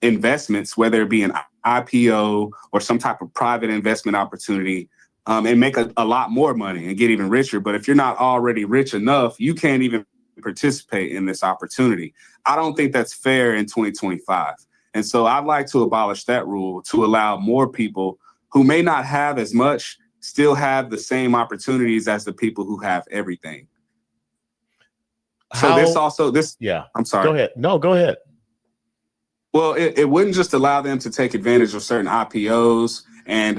investments, whether it be an IPO or some type of private investment opportunity, and make a lot more money and get even richer. But if you're not already rich enough, you can't even participate in this opportunity. I don't think that's fair in 2025. And so I'd like to abolish that rule to allow more people who may not have as much still have the same opportunities as the people who have everything. So yeah, I'm sorry. Go ahead. No, go ahead. Well, it wouldn't just allow them to take advantage of certain IPOs and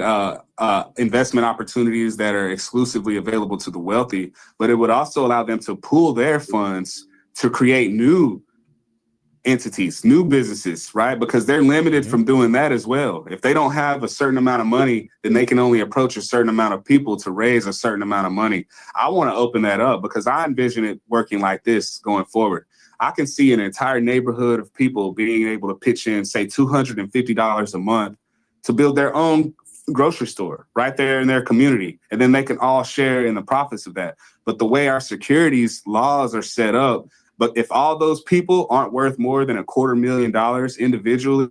investment opportunities that are exclusively available to the wealthy, but it would also allow them to pool their funds to create new entities, new businesses, right? Because they're limited from doing that as well. If they don't have a certain amount of money, then they can only approach a certain amount of people to raise a certain amount of money. I want to open that up because I envision it working like this going forward. I can see an entire neighborhood of people being able to pitch in, say, $250 a month to build their own grocery store right there in their community. And then they can all share in the profits of that. But the way our securities laws are set up, but if all those people aren't worth more than $250,000 individually,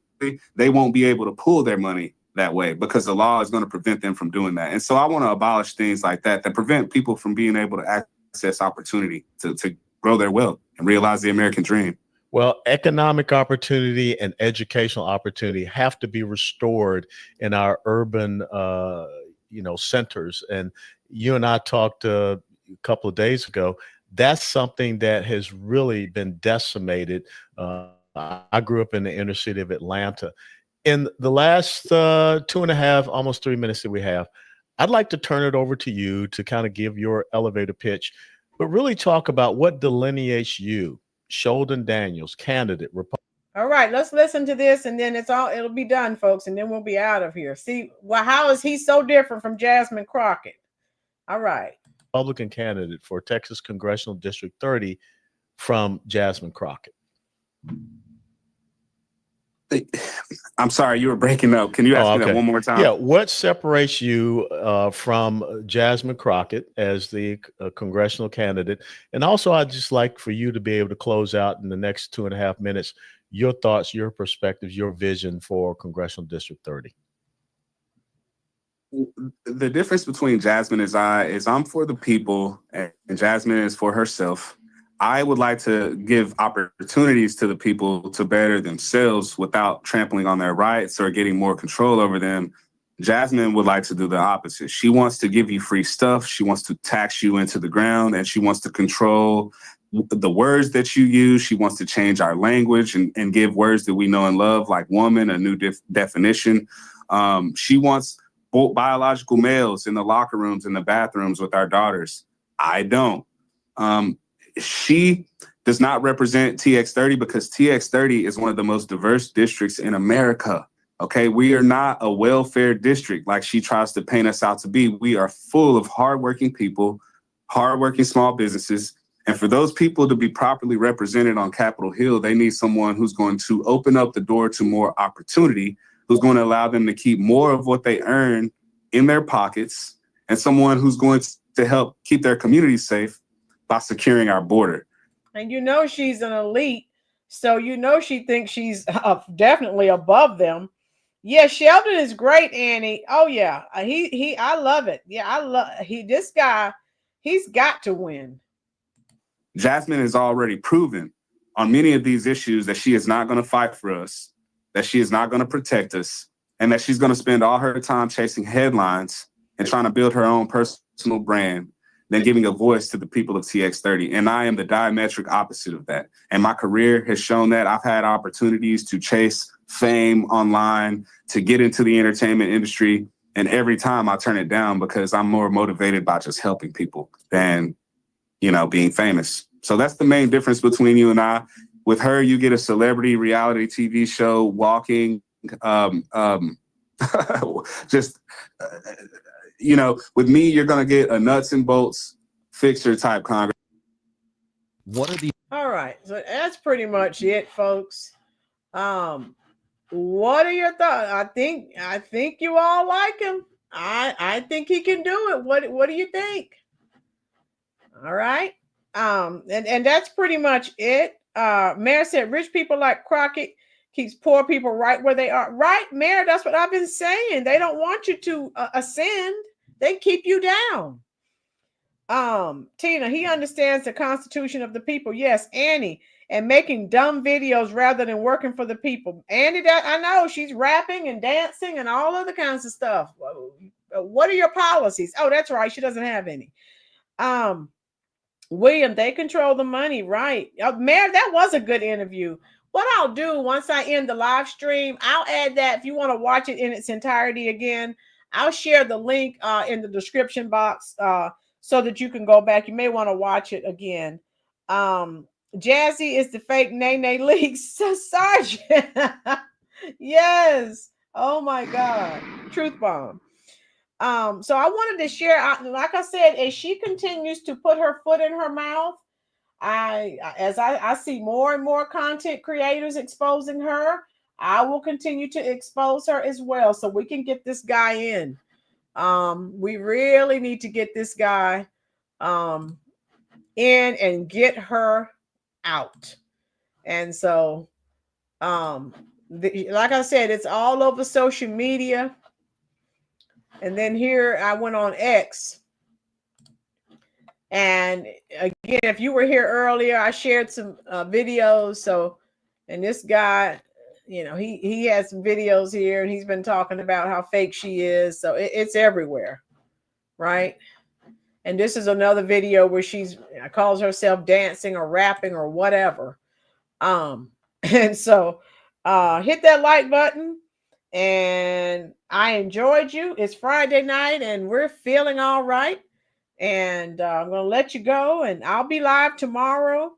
they won't be able to pool their money that way because the law is going to prevent them from doing that. And so I want to abolish things like that prevent people from being able to access opportunity to grow their wealth and realize the American dream. Well, economic opportunity and educational opportunity have to be restored in our urban, centers. And you and I talked a couple of days ago. That's something that has really been decimated. I grew up in the inner city of Atlanta. In the last 2.5, almost 3 minutes that we have, I'd like to turn it over to you to kind of give your elevator pitch, but really talk about what delineates you, Sheldon Daniels, candidate. All right, let's listen to this, and then it'll be done, folks, and then we'll be out of here. See, well, how is he so different from Jasmine Crockett? All right. Republican candidate for Texas Congressional District 30 from Jasmine Crockett. I'm sorry, you were breaking up. Can you ask me that one more time? Yeah, what separates you from Jasmine Crockett as the congressional candidate? And also, I'd just like for you to be able to close out in the next 2.5 minutes your thoughts, your perspectives, your vision for Congressional District 30. The difference between Jasmine and I is I'm for the people and Jasmine is for herself. I would like to give opportunities to the people to better themselves without trampling on their rights or getting more control over them, Jasmine would like to do the opposite. She wants to give you free stuff. She wants to tax you into the ground, and she wants to control the words that you use. She wants to change our language and give words that we know and love, like woman, a new definition. She wants biological males in the locker rooms and the bathrooms with our daughters. I don't. She does not represent TX30 because TX30 is one of the most diverse districts in America. Okay, we are not a welfare district like she tries to paint us out to be. We are full of hardworking people, hardworking small businesses. And for those people to be properly represented on Capitol Hill, they need someone who's going to open up the door to more opportunity, who's going to allow them to keep more of what they earn in their pockets, and someone who's going to help keep their community safe by securing our border. And you know she's an elite, so you know she thinks she's definitely above them. Yeah, Shelton is great, Annie. Oh yeah, I love it. Yeah, this guy. He's got to win. Jasmine has already proven on many of these issues that she is not going to fight for us, that she is not going to protect us, and that she's going to spend all her time chasing headlines and trying to build her own personal brand than giving a voice to the people of TX30. And I am the diametric opposite of that. And my career has shown that. I've had opportunities to chase fame online, to get into the entertainment industry. And every time I turn it down because I'm more motivated by just helping people than, being famous. So that's the main difference between you and I. With her, you get a celebrity reality TV show, walking, with me, you're going to get a nuts and bolts fixture type Congress. All right. So that's pretty much it, folks. What are your thoughts? I think you all like him. I think he can do it. What do you think? All right. And that's pretty much it. Mayor said rich people like Crockett keeps poor people right where they are. Right, Mayor, that's what I've been saying. They don't want you to ascend. They keep you down. Tina, he understands the Constitution of the people. Yes, Annie, and making dumb videos rather than working for the people. Annie, that I know she's rapping and dancing and all other kinds of stuff. What are your policies? Oh, that's right. She doesn't have any. William, they control the money, right? Mayor, that was a good interview. What I'll do once I end the live stream, I'll add that if you want to watch it in its entirety again, I'll share the link in the description box so that you can go back. You may want to watch it again. Jazzy is the fake Nene Leaks Sergeant. Yes. Oh my God. Truth bomb. So I wanted to share, like I said, as she continues to put her foot in her mouth, as I see more and more content creators exposing her, I will continue to expose her as well so we can get this guy in. We really need to get this guy in and get her out. And so, like I said, it's all over social media. And then here I went on X. And again, if you were here earlier, I shared some videos. So, and this guy, he has some videos here and he's been talking about how fake she is. So it's everywhere, right? And this is another video where she calls herself dancing or rapping or whatever. And so hit that like button. And I enjoyed you. It's Friday night and we're feeling all right. And I'm going to let you go. And I'll be live tomorrow.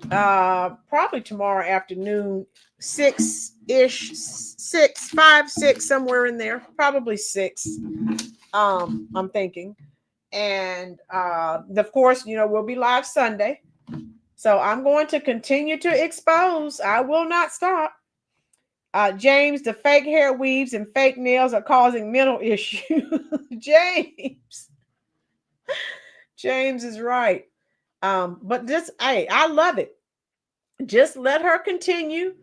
Probably tomorrow afternoon, 6-ish, 5, 6, somewhere in there. Probably 6. I'm thinking. And of course, we'll be live Sunday. So I'm going to continue to expose. I will not stop. James, the fake hair weaves and fake nails are causing mental issues. James is right. But just, hey, I love it. Just let her continue.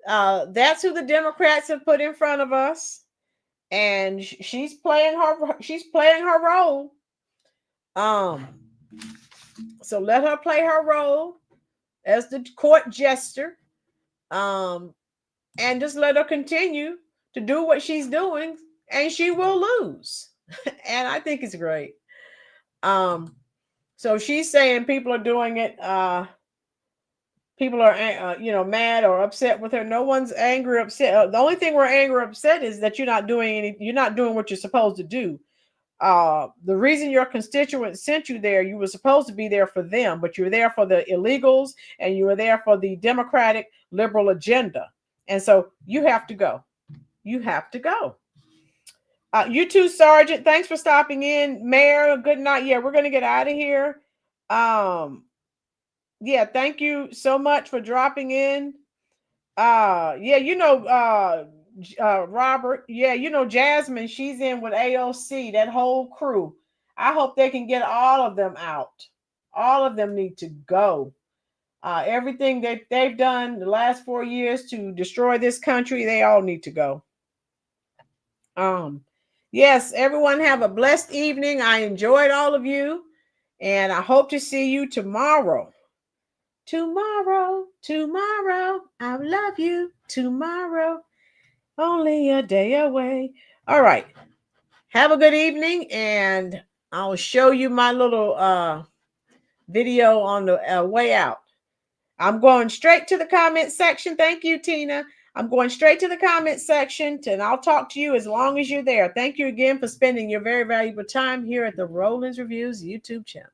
That's who the Democrats have put in front of us. And she's playing her role. So let her play her role as the court jester. And just let her continue to do what she's doing and she will lose. And I think it's great. So she's saying people are doing it. People are, mad or upset with her. No one's angry or upset. The only thing we're angry or upset is that you're not doing what you're supposed to do. The reason your constituents sent you there, you were supposed to be there for them, but you were there for the illegals and you were there for the Democratic liberal agenda. And so you have to go. You have to go. You too, Sergeant. Thanks for stopping in. Mayor, good night. Yeah, we're going to get out of here. Yeah, thank you so much for dropping in. Robert. Yeah, Jasmine, she's in with AOC, that whole crew. I hope they can get all of them out. All of them need to go. Everything that they've done the last 4 years to destroy this country, they all need to go. Yes, everyone have a blessed evening. I enjoyed all of you, and I hope to see you tomorrow. Tomorrow, I love you. Tomorrow, only a day away. All right. Have a good evening, and I'll show you my little video on the way out. I'm going straight to the comment section. Thank you, Tina. I'm going straight to the comment section, and I'll talk to you as long as you're there. Thank you again for spending your very valuable time here at the Rollins Reviews YouTube channel.